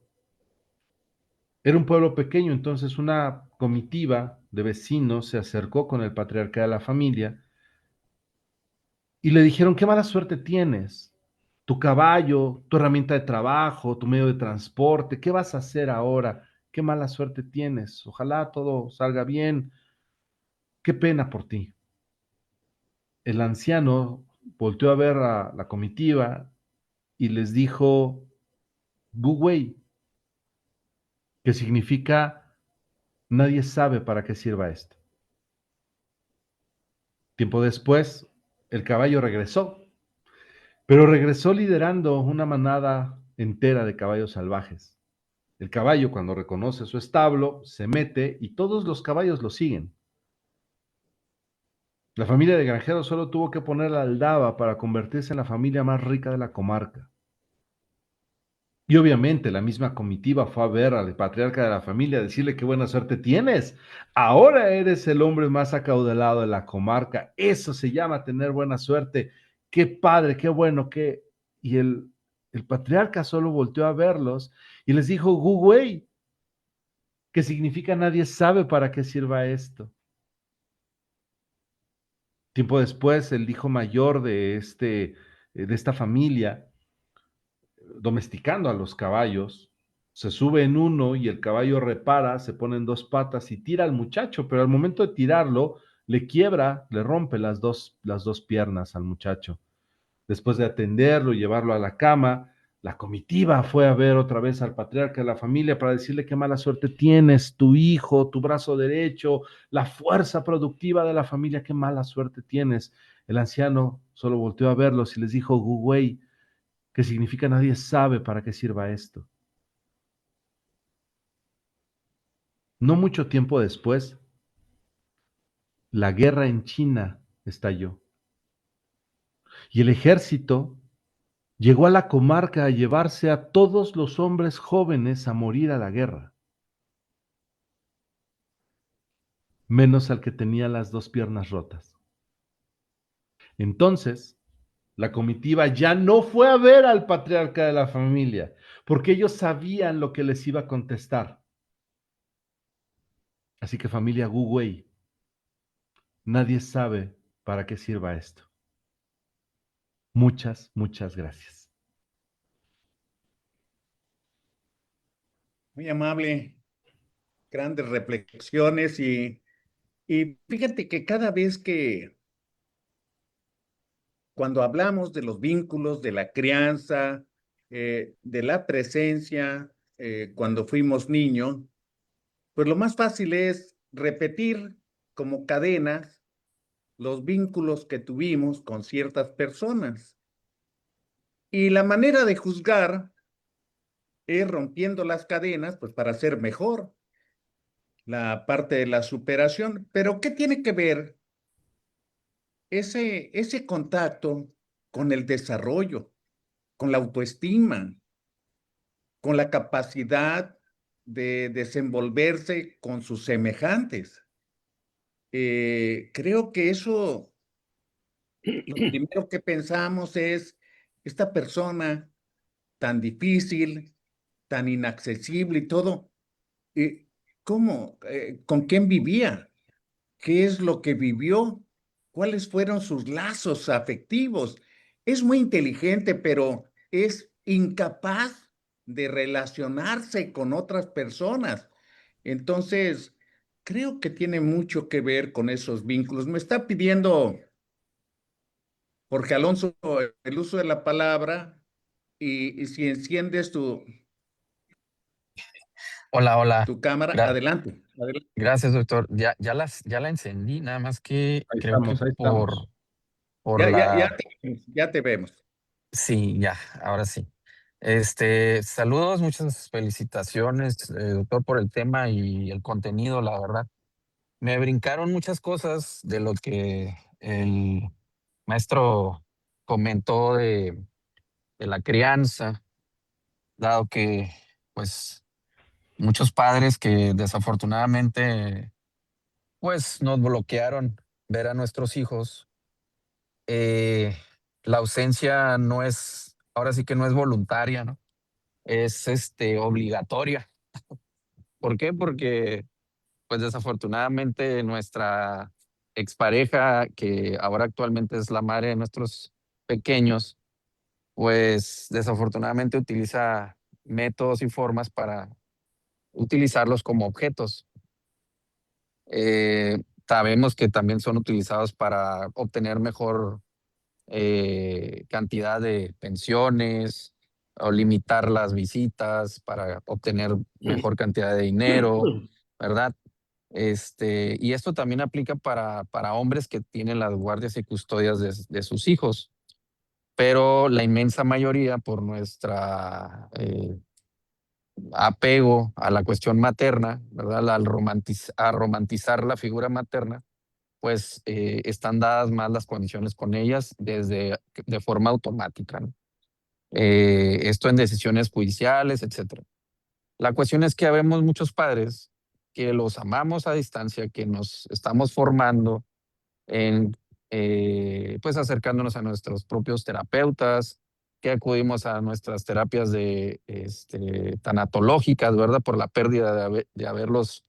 era un pueblo pequeño, entonces una comitiva de vecinos se acercó con el patriarca de la familia y le dijeron, qué mala suerte tienes, tu caballo, tu herramienta de trabajo, tu medio de transporte, ¿qué vas a hacer ahora? Qué mala suerte tienes, ojalá todo salga bien, qué pena por ti. El anciano volteó a ver a la comitiva y les dijo, Gu Wei, que significa nadie sabe para qué sirva esto. Tiempo después, el caballo regresó, pero regresó liderando una manada entera de caballos salvajes. El caballo, cuando reconoce su establo, se mete y todos los caballos lo siguen. La familia de granjeros solo tuvo que poner la aldaba para convertirse en la familia más rica de la comarca. Y obviamente la misma comitiva fue a ver al patriarca de la familia, a decirle qué buena suerte tienes. Ahora eres el hombre más acaudalado de la comarca. Eso se llama tener buena suerte. Qué padre, qué bueno, qué. Y el patriarca solo volteó a verlos y les dijo, Gu Wei, que significa nadie sabe para qué sirva esto. Tiempo después, el hijo mayor de esta familia, domesticando a los caballos, se sube en uno y el caballo repara, se pone en dos patas y tira al muchacho, pero al momento de tirarlo, le quiebra, le rompe las dos piernas al muchacho. Después de atenderlo y llevarlo a la cama, La comitiva fue a ver otra vez al patriarca de la familia para decirle qué mala suerte tienes, tu hijo, tu brazo derecho, la fuerza productiva de la familia, qué mala suerte tienes. El anciano solo volteó a verlos y les dijo, Gugüey, que significa nadie sabe para qué sirva esto. No mucho tiempo después, la guerra en China estalló y el ejército llegó a la comarca a llevarse a todos los hombres jóvenes a morir a la guerra, menos al que tenía las dos piernas rotas. Entonces, la comitiva ya no fue a ver al patriarca de la familia, porque ellos sabían lo que les iba a contestar. Así que familia Gu Wei, nadie sabe para qué sirva esto. Muchas, muchas gracias. Muy amable, grandes reflexiones y fíjate que cada vez que cuando hablamos de los vínculos, de la crianza, de la presencia, cuando fuimos niños, pues lo más fácil es repetir como cadenas los vínculos que tuvimos con ciertas personas. Y la manera de juzgar es rompiendo las cadenas, pues para ser mejor, la parte de la superación. Pero ¿qué tiene que ver ese contacto con el desarrollo, con la autoestima, con la capacidad de desenvolverse con sus semejantes? Creo que eso, lo primero que pensamos es, esta persona tan difícil, tan inaccesible y todo, ¿cómo? ¿Con quién vivía? ¿Qué es lo que vivió? ¿Cuáles fueron sus lazos afectivos? Es muy inteligente, pero es incapaz de relacionarse con otras personas. Entonces, creo que tiene mucho que ver con esos vínculos. Me está pidiendo Jorge Alonso el uso de la palabra y si enciendes Hola, hola. tu cámara, Gra- adelante. Adelante. Gracias, doctor. Ya la encendí, nada más que Ahí creo que estamos, ahí estamos. por Ya, ya, la... ya te vemos. Sí, ya, ahora sí. Saludos, muchas felicitaciones, doctor, por el tema y el contenido, la verdad. Me brincaron muchas cosas de lo que el maestro comentó de la crianza, dado que, pues, muchos padres que desafortunadamente pues nos bloquearon ver a nuestros hijos. Eh, la ausencia no es, ahora sí que no es voluntaria, ¿no? Es obligatoria. ¿Por qué? Porque pues desafortunadamente nuestra expareja, que ahora actualmente es la madre de nuestros pequeños, pues desafortunadamente utiliza métodos y formas para utilizarlos como objetos. Sabemos que también son utilizados para obtener mejor cantidad de pensiones o limitar las visitas para obtener mejor cantidad de dinero, ¿verdad? Y esto también aplica para hombres que tienen las guardias y custodias de sus hijos, pero la inmensa mayoría por nuestra apego a la cuestión materna, ¿verdad? A romantizar la figura materna, pues están dadas más las condiciones con ellas de forma automática, ¿no? Esto en decisiones judiciales, etcétera. La cuestión es que habemos muchos padres que los amamos a distancia, que nos estamos formando en, pues acercándonos a nuestros propios terapeutas, que acudimos a nuestras terapias tanatológicas, ¿verdad? Por la pérdida de haberlos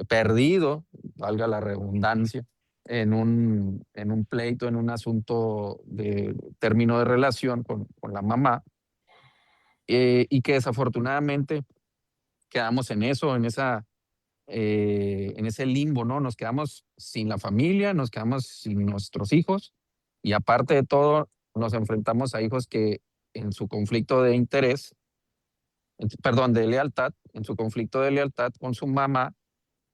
perdido, valga la redundancia, en un pleito, en un asunto de término de relación con la mamá, y que desafortunadamente quedamos en eso, en ese limbo, ¿no? Nos quedamos sin la familia, nos quedamos sin nuestros hijos y aparte de todo, nos enfrentamos a hijos que en su conflicto de interés, perdón, de lealtad, en su conflicto de lealtad con su mamá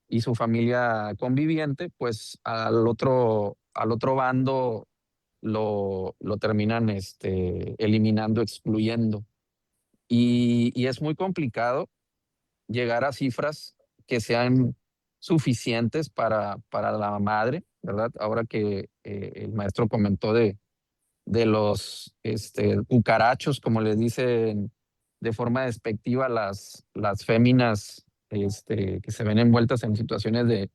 y su familia conviviente, pues al otro bando lo terminan eliminando, excluyendo. Y es muy complicado llegar a cifras que sean suficientes para la madre, ¿verdad? Ahora que el maestro comentó de los cucarachos, como les dicen de forma despectiva las féminas que se ven envueltas en situaciones de,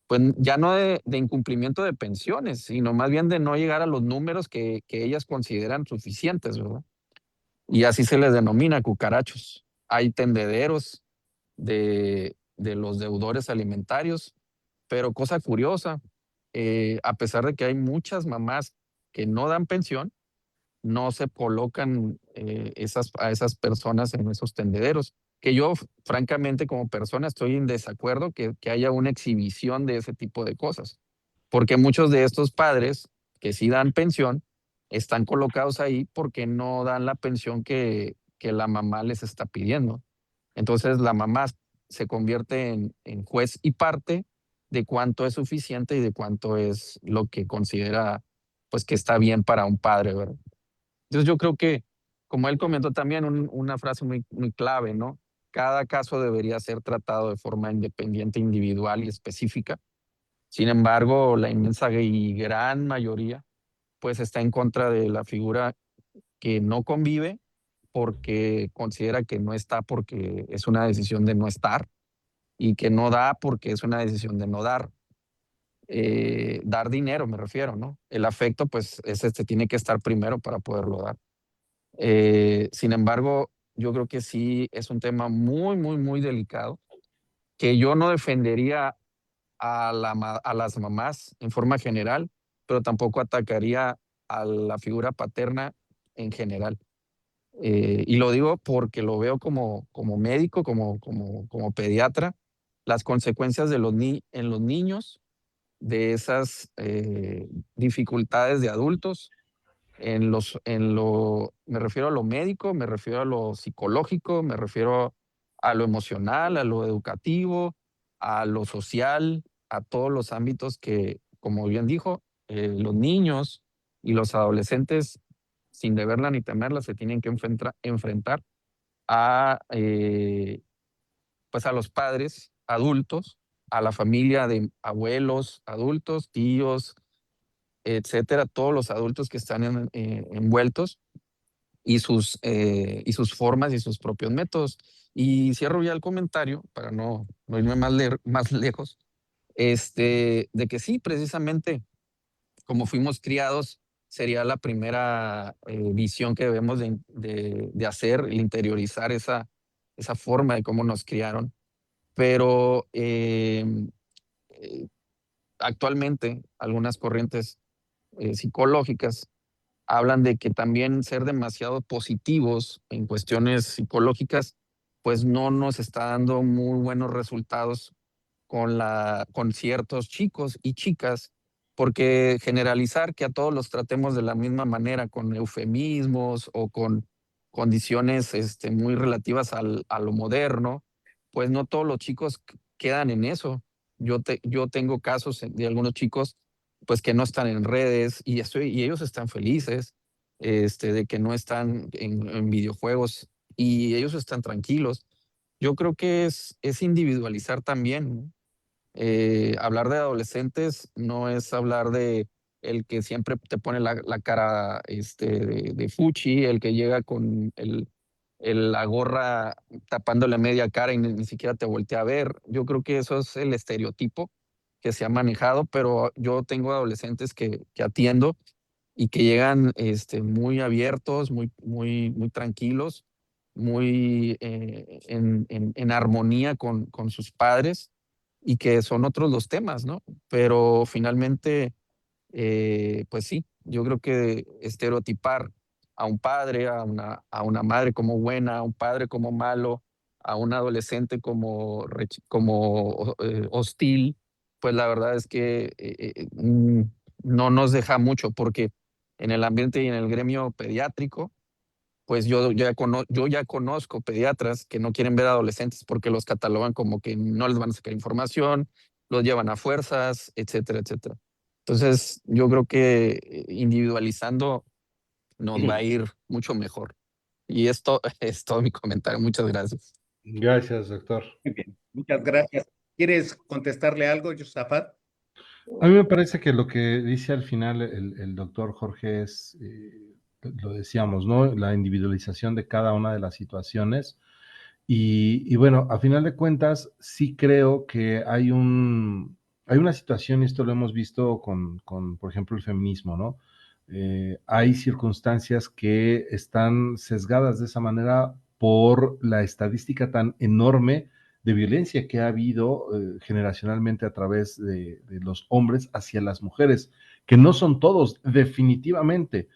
pues ya no de incumplimiento de pensiones, sino más bien de no llegar a los números que ellas consideran suficientes, ¿verdad? Y así se les denomina cucarachos. Hay tendederos de los deudores alimentarios, pero cosa curiosa, a pesar de que hay muchas mamás que no dan pensión, no se colocan a esas personas en esos tendederos. Que yo, francamente, como persona, estoy en desacuerdo que haya una exhibición de ese tipo de cosas, porque muchos de estos padres que sí dan pensión están colocados ahí porque no dan la pensión que la mamá les está pidiendo. Entonces, la mamá se convierte en juez y parte de cuánto es suficiente y de cuánto es lo que considera pues que está bien para un padre, ¿verdad? Entonces yo creo que, como él comentó también, una frase muy clave, ¿no? Cada caso debería ser tratado de forma independiente, individual y específica. Sin embargo, la inmensa y gran mayoría, pues está en contra de la figura que no convive porque considera que no está porque es una decisión de no estar y que no da porque es una decisión de no dar. Dar dinero, me refiero, ¿no? El afecto, pues, tiene que estar primero para poderlo dar. Sin embargo, yo creo que sí es un tema muy delicado, que yo no defendería a las mamás en forma general, pero tampoco atacaría a la figura paterna en general. Y lo digo porque lo veo como médico, como pediatra, las consecuencias en los niños de esas dificultades de adultos me refiero a lo médico, me refiero a lo psicológico, me refiero a lo emocional, a lo educativo, a lo social, a todos los ámbitos que, como bien dijo, los niños y los adolescentes, sin deberla ni temerla, se tienen que enfrentar a, pues a los padres adultos, a la familia de abuelos, adultos, tíos, etcétera, todos los adultos que están envueltos y sus formas y sus propios métodos. Y cierro ya el comentario para no irme más lejos, de que sí, precisamente como fuimos criados, sería la primera visión que debemos de hacer, el interiorizar esa forma de cómo nos criaron. Pero eh, actualmente algunas corrientes psicológicas hablan de que también ser demasiado positivos en cuestiones psicológicas, pues no nos está dando muy buenos resultados con ciertos chicos y chicas, porque generalizar que a todos los tratemos de la misma manera, con eufemismos o con condiciones muy relativas a lo moderno, pues no todos los chicos quedan en eso. Yo tengo casos de algunos chicos pues que no están en redes y ellos están felices, de que no están en videojuegos y ellos están tranquilos. Yo creo que es individualizar también, ¿no? Hablar de adolescentes no es hablar de el que siempre te pone la cara de fuchi, el que llega con la gorra tapándole media cara y ni siquiera te voltea a ver. Yo creo que eso es el estereotipo que se ha manejado, pero yo tengo adolescentes que atiendo y que llegan muy abiertos, muy tranquilos, muy en armonía con sus padres y que son otros los temas, ¿no? Pero finalmente, pues sí, yo creo que estereotipar a un padre, a una madre como buena, a un padre como malo, a un adolescente como hostil, pues la verdad es que no nos deja mucho porque en el ambiente y en el gremio pediátrico, pues yo ya conozco pediatras que no quieren ver adolescentes porque los catalogan como que no les van a sacar información, los llevan a fuerzas, etcétera, etcétera. Entonces, yo creo que individualizando nos va a ir mucho mejor. Y esto es todo mi comentario. Muchas gracias. Gracias, doctor. Muy bien, muchas gracias. ¿Quieres contestarle algo, Josafat? A mí me parece que lo que dice al final el doctor Jorge es, lo decíamos, ¿no? La individualización de cada una de las situaciones. Y bueno, a final de cuentas, sí creo que hay una situación, y esto lo hemos visto con, por ejemplo, el feminismo, ¿no? Hay circunstancias que están sesgadas de esa manera por la estadística tan enorme de violencia que ha habido generacionalmente a través de los hombres hacia las mujeres, que no son todos, definitivamente,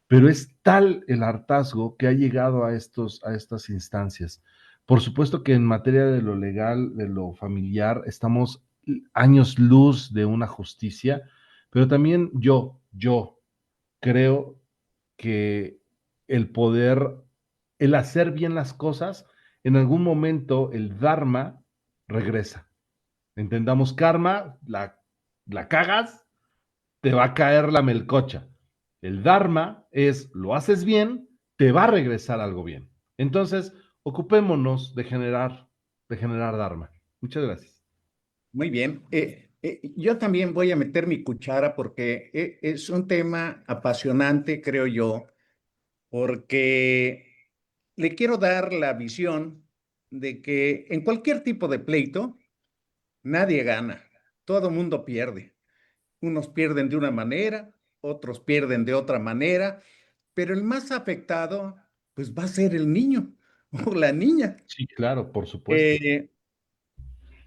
pero es tal el hartazgo que ha llegado a estas instancias. Por supuesto que en materia de lo legal, de lo familiar, estamos años luz de una justicia, pero también yo creo que el poder, el hacer bien las cosas, en algún momento el dharma regresa. Entendamos karma, la cagas, te va a caer la melcocha. El dharma es, lo haces bien, te va a regresar algo bien. Entonces, ocupémonos de generar dharma. Muchas gracias. Muy bien. Yo también voy a meter mi cuchara porque es un tema apasionante, creo yo, porque le quiero dar la visión de que en cualquier tipo de pleito, nadie gana, todo mundo pierde. Unos pierden de una manera, otros pierden de otra manera, pero el más afectado, pues va a ser el niño o la niña. Sí, claro, por supuesto. Eh,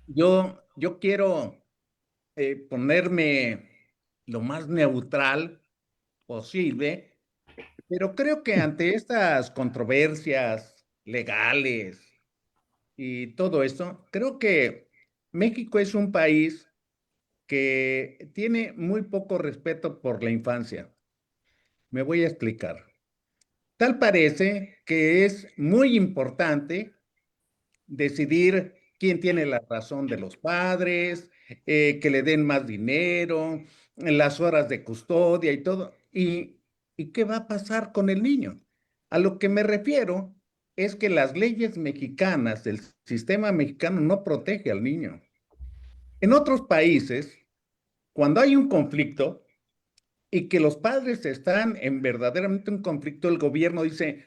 yo quiero ponerme lo más neutral posible, pero creo que ante estas controversias legales y todo esto, creo que México es un país que tiene muy poco respeto por la infancia. Me voy a explicar. Tal parece que es muy importante decidir quién tiene la razón de los padres, que le den más dinero, las horas de custodia y todo. ¿Y qué va a pasar con el niño? A lo que me refiero es que las leyes mexicanas, el sistema mexicano no protege al niño. En otros países, cuando hay un conflicto y que los padres están en verdaderamente un conflicto, el gobierno dice,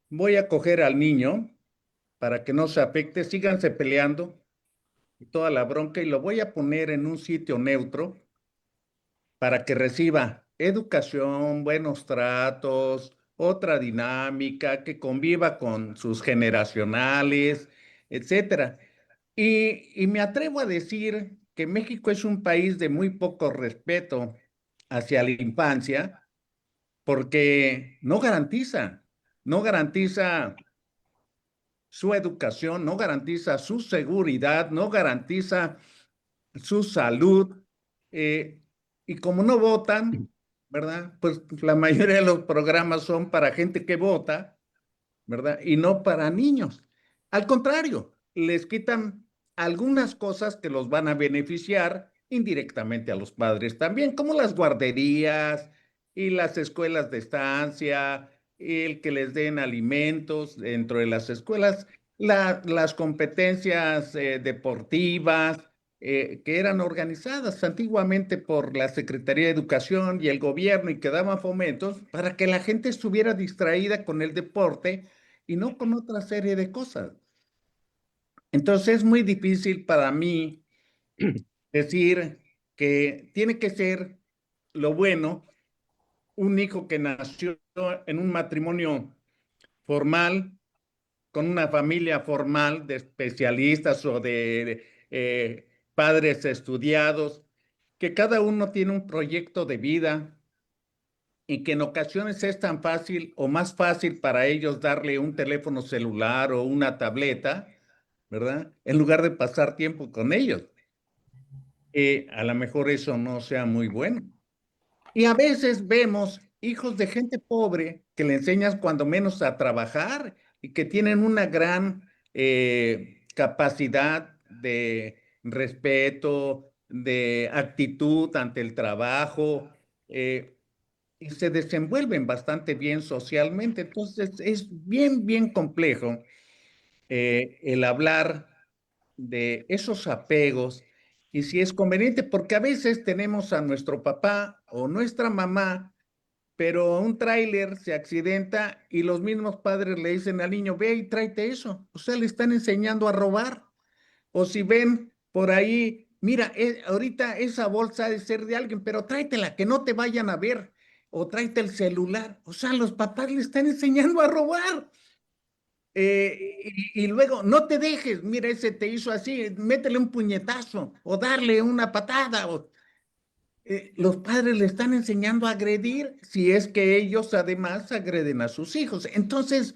voy a coger al niño para que no se afecte, síganse peleando y toda la bronca y lo voy a poner en un sitio neutro para que reciba educación, buenos tratos, otra dinámica, que conviva con sus generacionales, etcétera. Y me atrevo a decir que México es un país de muy poco respeto hacia la infancia porque no garantiza su educación, no garantiza su seguridad, no garantiza su salud. eh, y como no votan, ¿verdad? Pues la mayoría de los programas son para gente que vota, ¿verdad? Y no para niños. Al contrario, les quitan algunas cosas que los van a beneficiar indirectamente a los padres también, como las guarderías y las escuelas de estancia, el que les den alimentos dentro de las escuelas, las competencias deportivas que eran organizadas antiguamente por la Secretaría de Educación y el gobierno y que daban fomentos para que la gente estuviera distraída con el deporte y no con otra serie de cosas. Entonces es muy difícil para mí decir que tiene que ser lo bueno un hijo que nació en un matrimonio formal, con una familia formal de especialistas o de padres estudiados, que cada uno tiene un proyecto de vida y que en ocasiones es tan fácil o más fácil para ellos darle un teléfono celular o una tableta, ¿verdad? En lugar de pasar tiempo con ellos. A lo mejor eso no sea muy bueno. Y a veces vemos hijos de gente pobre que le enseñas cuando menos a trabajar y que tienen una gran capacidad de respeto, de actitud ante el trabajo, eh, y se desenvuelven bastante bien socialmente. Entonces es bien, bien complejo el hablar de esos apegos y si es conveniente, porque a veces tenemos a nuestro papá o nuestra mamá, pero un tráiler se accidenta y los mismos padres le dicen al niño, ve y tráete eso. O sea, le están enseñando a robar. O si ven por ahí, mira, ahorita esa bolsa ha de ser de alguien, pero tráetela, que no te vayan a ver. O tráete el celular. O sea, los papás le están enseñando a robar. Y luego, no te dejes, mira, ese te hizo así, métele un puñetazo o darle una patada. Los padres le están enseñando a agredir si es que ellos además agreden a sus hijos. Entonces,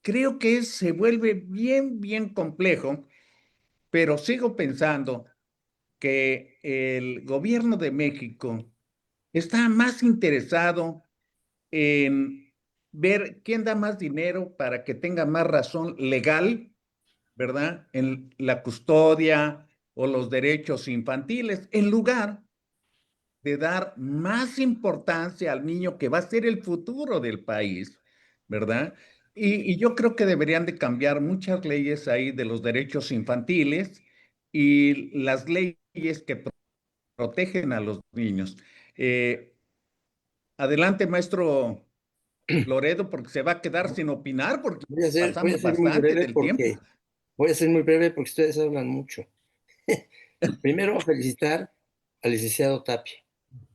creo que se vuelve bien, bien complejo, pero sigo pensando que el gobierno de México está más interesado en ver quién da más dinero para que tenga más razón legal, ¿verdad? En la custodia o los derechos infantiles, en lugar de dar más importancia al niño que va a ser el futuro del país, ¿verdad? Y yo creo que deberían de cambiar muchas leyes ahí de los derechos infantiles y las leyes que protegen a los niños. Eh, Adelante, maestro Loredo, porque se va a quedar sin opinar porque Voy a pasamos ser muy bastante breve del tiempo. porque ustedes hablan mucho. Primero, felicitar al licenciado Tapia.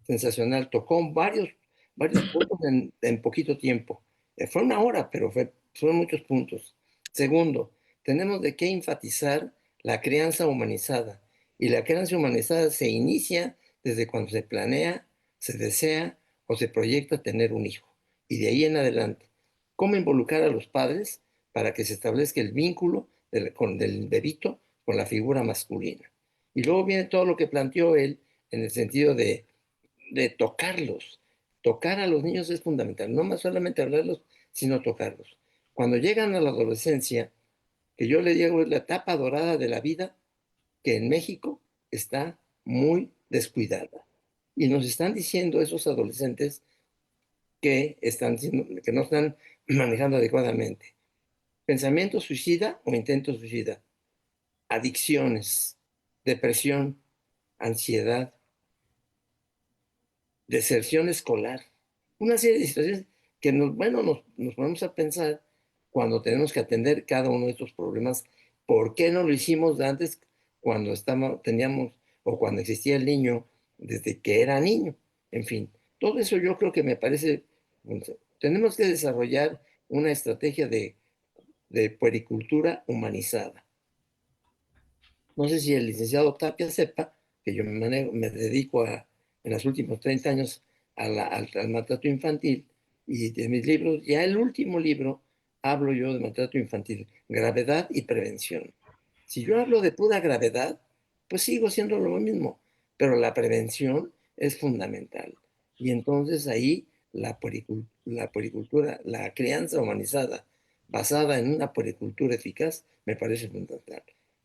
Sensacional. Tocó varios puntos en poquito tiempo. Fue una hora, pero fueron muchos puntos. Segundo, tenemos de qué enfatizar la crianza humanizada. Y la crianza humanizada se inicia desde cuando se planea, se desea o se proyecta tener un hijo. Y de ahí en adelante, ¿cómo involucrar a los padres para que se establezca el vínculo del bebito con la figura masculina? Y luego viene todo lo que planteó él en el sentido de tocarlos. Tocar a los niños es fundamental, no más solamente hablarlos, sino tocarlos. Cuando llegan a la adolescencia, que yo le digo es la etapa dorada de la vida, que en México está muy descuidada. Y nos están diciendo esos adolescentes que no están manejando adecuadamente. Pensamiento suicida o intento suicida, adicciones, depresión, ansiedad, deserción escolar, una serie de situaciones que nos ponemos a pensar cuando tenemos que atender cada uno de estos problemas. ¿Por qué no lo hicimos antes cuando teníamos o cuando existía el niño desde que era niño? En fin, todo eso yo creo que me parece, tenemos que desarrollar una estrategia de puericultura humanizada. No sé si el licenciado Tapia sepa que yo me dedico en los últimos 30 años al maltrato infantil, y de mis libros, ya el último libro, hablo yo de maltrato infantil, gravedad y prevención. Si yo hablo de pura gravedad, pues sigo siendo lo mismo, pero la prevención es fundamental. Y entonces ahí la puericultura, la crianza humanizada, basada en una puericultura eficaz, me parece fundamental.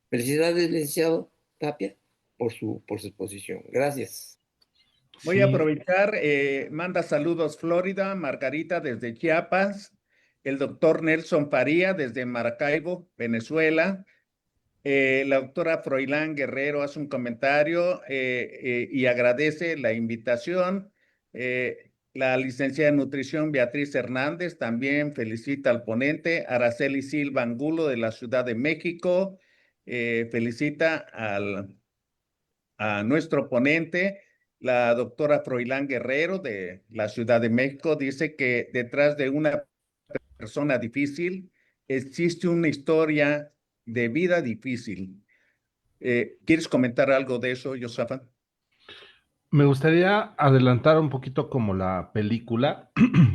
Felicidades, licenciado Tapia, por su exposición. Gracias. Voy a Sí, aprovechar, manda saludos Florida, Margarita desde Chiapas, el doctor Nelson Faría desde Maracaibo, Venezuela, la doctora Froilán Guerrero hace un comentario y agradece la invitación. La licenciada en nutrición Beatriz Hernández también felicita al ponente. Araceli Silva Angulo de la Ciudad de México felicita a nuestro ponente. La doctora Froilán Guerrero de la Ciudad de México dice que detrás de una persona difícil existe una historia de vida difícil. ¿Quieres comentar algo de eso, Josafa? me gustaría adelantar un poquito como la película,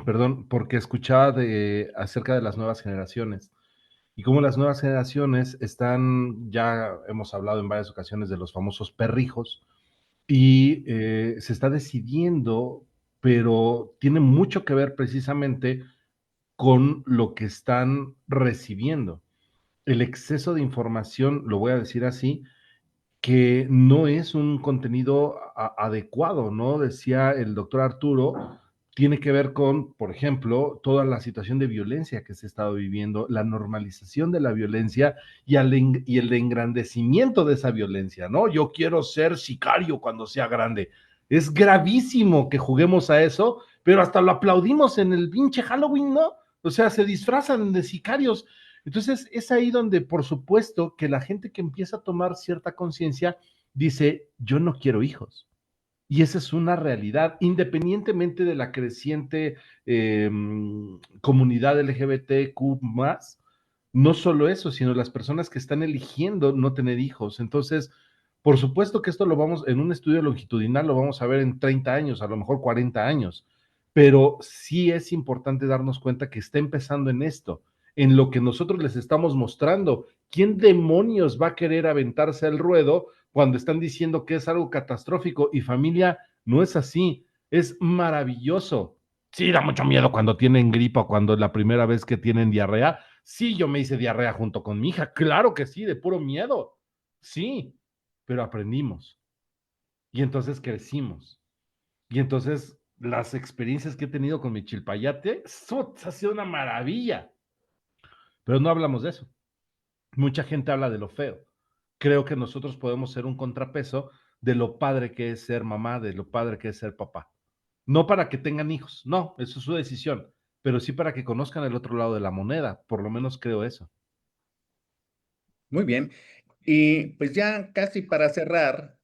perdón, porque escuchaba acerca de las nuevas generaciones y cómo las nuevas generaciones están, ya hemos hablado en varias ocasiones de los famosos perrijos, y se está decidiendo pero tiene mucho que ver precisamente con lo que están recibiendo. El exceso de información, lo voy a decir así, que no es un contenido adecuado, ¿no? Decía el doctor Arturo, tiene que ver con, por ejemplo, toda la situación de violencia que se ha estado viviendo, la normalización de la violencia y el engrandecimiento de esa violencia, ¿no? Yo quiero ser sicario cuando sea grande. Es gravísimo que juguemos a eso, pero hasta lo aplaudimos en el pinche Halloween, ¿no? O sea, se disfrazan de sicarios. Entonces, es ahí donde, por supuesto, que la gente que empieza a tomar cierta conciencia dice, yo no quiero hijos. Y esa es una realidad, independientemente de la creciente comunidad LGBTQ+, no solo eso, sino las personas que están eligiendo no tener hijos. Entonces, por supuesto que esto lo vamos, en un estudio longitudinal lo vamos a ver en 30 años, a lo mejor 40 años, pero sí es importante darnos cuenta que está empezando en esto, en lo que nosotros les estamos mostrando. ¿Quién demonios va a querer aventarse al ruedo cuando están diciendo que es algo catastrófico? Y familia, no es así, es maravilloso. Sí, da mucho miedo cuando tienen gripa o cuando es la primera vez que tienen diarrea. Sí, yo me hice diarrea junto con mi hija, claro que sí, de puro miedo. Sí, pero aprendimos y entonces crecimos. Y entonces las experiencias que he tenido con mi chilpayate, eso ha sido una maravilla. Pero no hablamos de eso. Mucha gente habla de lo feo. Creo que nosotros podemos ser un contrapeso de lo padre que es ser mamá, de lo padre que es ser papá. No para que tengan hijos, no, eso es su decisión, pero sí para que conozcan el otro lado de la moneda, por lo menos creo eso. Muy bien. Y pues ya casi para cerrar,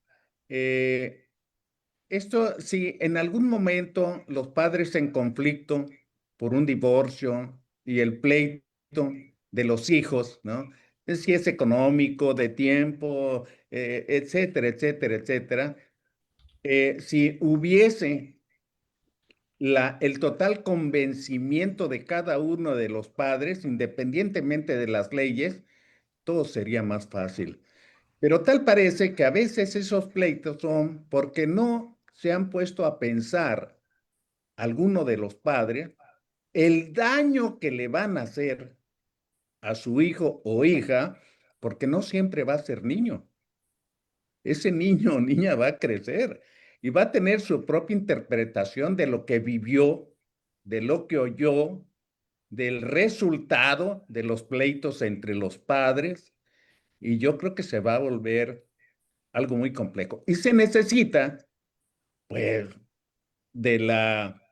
eh, esto, si en algún momento los padres en conflicto por un divorcio y el pleito de los hijos, ¿no? Si es económico, de tiempo, etcétera, etcétera, etcétera. Si hubiese el total convencimiento de cada uno de los padres, independientemente de las leyes, todo sería más fácil. Pero tal parece que a veces esos pleitos son porque no se han puesto a pensar alguno de los padres el daño que le van a hacer a su hijo o hija, porque no siempre va a ser niño. Ese niño o niña va a crecer y va a tener su propia interpretación de lo que vivió, de lo que oyó, del resultado de los pleitos entre los padres, y yo creo que se va a volver algo muy complejo. Y se necesita, pues, de la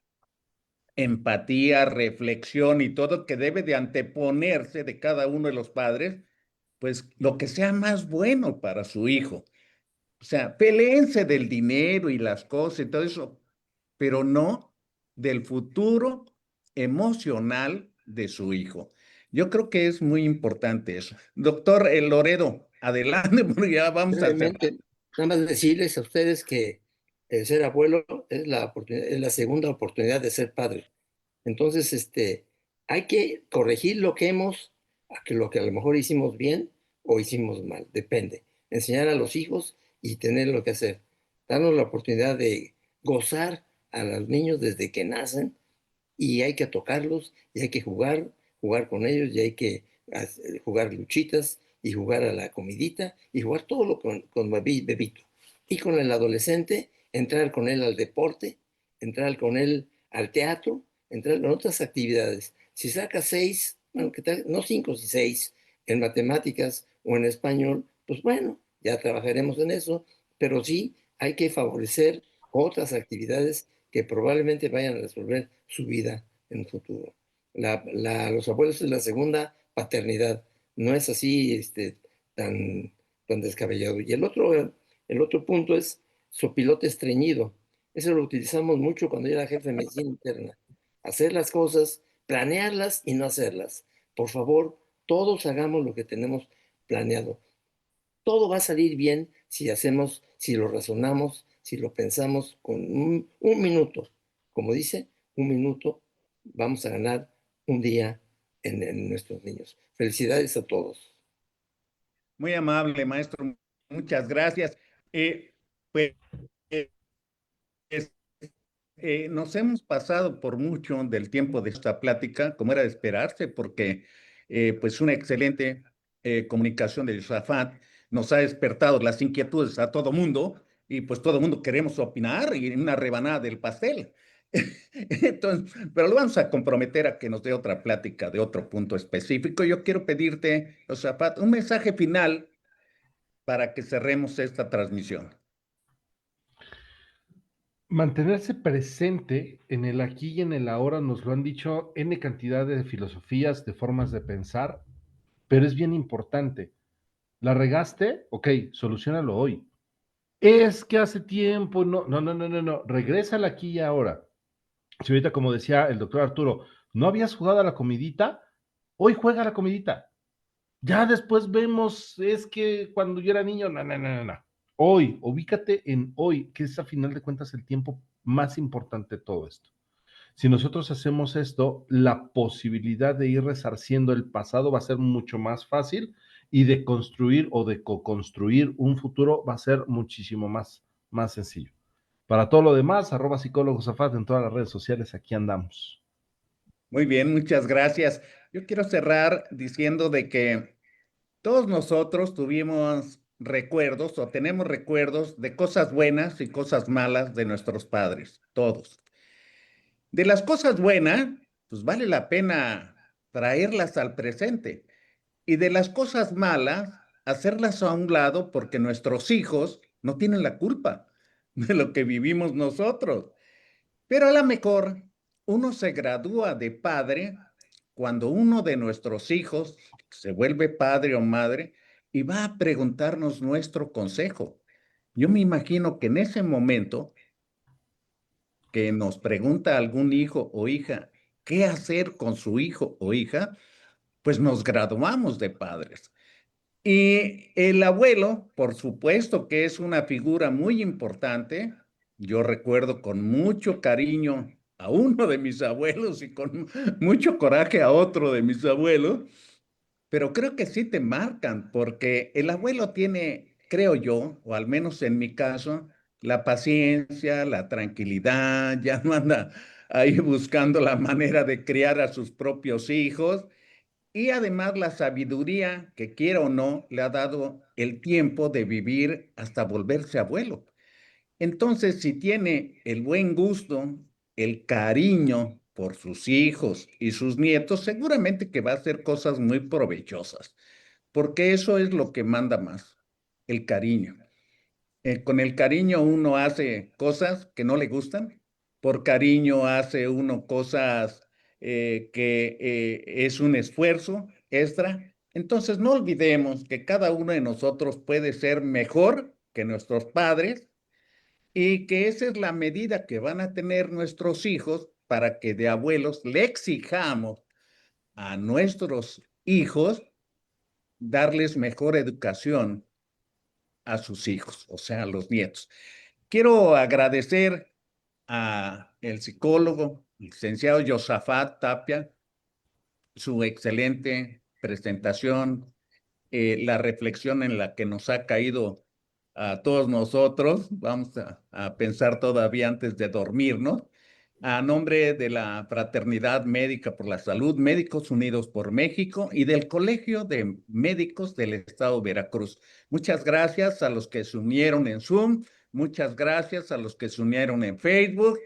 empatía, reflexión y todo que debe de anteponerse de cada uno de los padres, pues lo que sea más bueno para su hijo. O sea, peleense del dinero y las cosas y todo eso, pero no del futuro emocional de su hijo. Yo creo que es muy importante eso. Doctor Loredo, adelante, porque ya vamos a cerrar. Brevemente, nada más decirles a ustedes que el ser abuelo es es la segunda oportunidad de ser padre. Entonces, hay que corregir lo que a lo mejor hicimos bien o hicimos mal, depende. Enseñar a los hijos y tener lo que hacer. Darnos la oportunidad de gozar a los niños desde que nacen y hay que tocarlos y hay que jugar con ellos y hay que jugar luchitas y jugar a la comidita y jugar todo lo con bebito. Y con el adolescente, entrar con él al deporte, entrar con él al teatro, entrar en otras actividades. Si saca 6, bueno, ¿qué tal? No 5, si 6 en matemáticas o en español, pues bueno, ya trabajaremos en eso, pero sí hay que favorecer otras actividades que probablemente vayan a resolver su vida en el futuro. Los abuelos es la segunda paternidad, no es así tan, tan descabellado. Y el otro punto es sopilote estreñido. Eso lo utilizamos mucho cuando yo era jefe de medicina interna. Hacer las cosas, planearlas y no hacerlas. Por favor, todos hagamos lo que tenemos planeado. Todo va a salir bien si lo razonamos, si lo pensamos con un minuto. Como dice, un minuto vamos a ganar un día en nuestros niños. Felicidades a todos. Muy amable, maestro. Muchas gracias. Pues, Nos hemos pasado por mucho del tiempo de esta plática, como era de esperarse, porque pues una excelente comunicación de Josafat nos ha despertado las inquietudes a todo mundo y pues todo mundo queremos opinar y una rebanada del pastel. Entonces, pero lo vamos a comprometer a que nos dé otra plática de otro punto específico. Yo quiero pedirte, Josafat, un mensaje final para que cerremos esta transmisión. Mantenerse presente en el aquí y en el ahora, nos lo han dicho N cantidad de filosofías, de formas de pensar, pero es bien importante. ¿La regaste? Ok, solucionalo hoy. Es que hace tiempo, no, regresa al aquí y ahora. Si ahorita, como decía el doctor Arturo, no habías jugado a la comidita, hoy juega a la comidita. Ya después vemos, es que cuando yo era niño, no. Hoy, ubícate en hoy, que es a final de cuentas el tiempo más importante de todo esto. Si nosotros hacemos esto, la posibilidad de ir resarciendo el pasado va a ser mucho más fácil y de construir o de co-construir un futuro va a ser muchísimo más sencillo. Para todo lo demás, @psicólogo Josafat en todas las redes sociales, aquí andamos. Muy bien, muchas gracias. Yo quiero cerrar diciendo de que todos nosotros tuvimos recuerdos o tenemos recuerdos de cosas buenas y cosas malas de nuestros padres, todos. De las cosas buenas, pues vale la pena traerlas al presente. Y de las cosas malas, hacerlas a un lado porque nuestros hijos no tienen la culpa de lo que vivimos nosotros. Pero a lo mejor uno se gradúa de padre cuando uno de nuestros hijos se vuelve padre o madre y va a preguntarnos nuestro consejo. Yo me imagino que en ese momento que nos pregunta algún hijo o hija qué hacer con su hijo o hija, pues nos graduamos de padres. Y el abuelo, por supuesto que es una figura muy importante. Yo recuerdo con mucho cariño a uno de mis abuelos y con mucho coraje a otro de mis abuelos, pero creo que sí te marcan, porque el abuelo tiene, creo yo, o al menos en mi caso, la paciencia, la tranquilidad, ya no anda ahí buscando la manera de criar a sus propios hijos y además la sabiduría que quiera o no le ha dado el tiempo de vivir hasta volverse abuelo. Entonces, si tiene el buen gusto, el cariño por sus hijos y sus nietos, seguramente que va a hacer cosas muy provechosas, porque eso es lo que manda más, el cariño. Con el cariño uno hace cosas que no le gustan, por cariño hace uno cosas que es un esfuerzo extra. Entonces no olvidemos que cada uno de nosotros puede ser mejor que nuestros padres y que esa es la medida que van a tener nuestros hijos para que de abuelos le exijamos a nuestros hijos darles mejor educación a sus hijos, o sea, a los nietos. Quiero agradecer a el psicólogo, licenciado Josafat Tapia, su excelente presentación, la reflexión en la que nos ha caído a todos nosotros. Vamos a pensar todavía antes de dormirnos. A nombre de la Fraternidad Médica por la Salud, Médicos Unidos por México y del Colegio de Médicos del Estado de Veracruz. Muchas gracias a los que se unieron en Zoom, muchas gracias a los que se unieron en Facebook.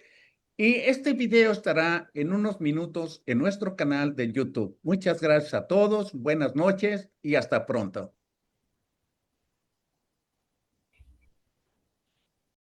Y este video estará en unos minutos en nuestro canal de YouTube. Muchas gracias a todos, buenas noches y hasta pronto.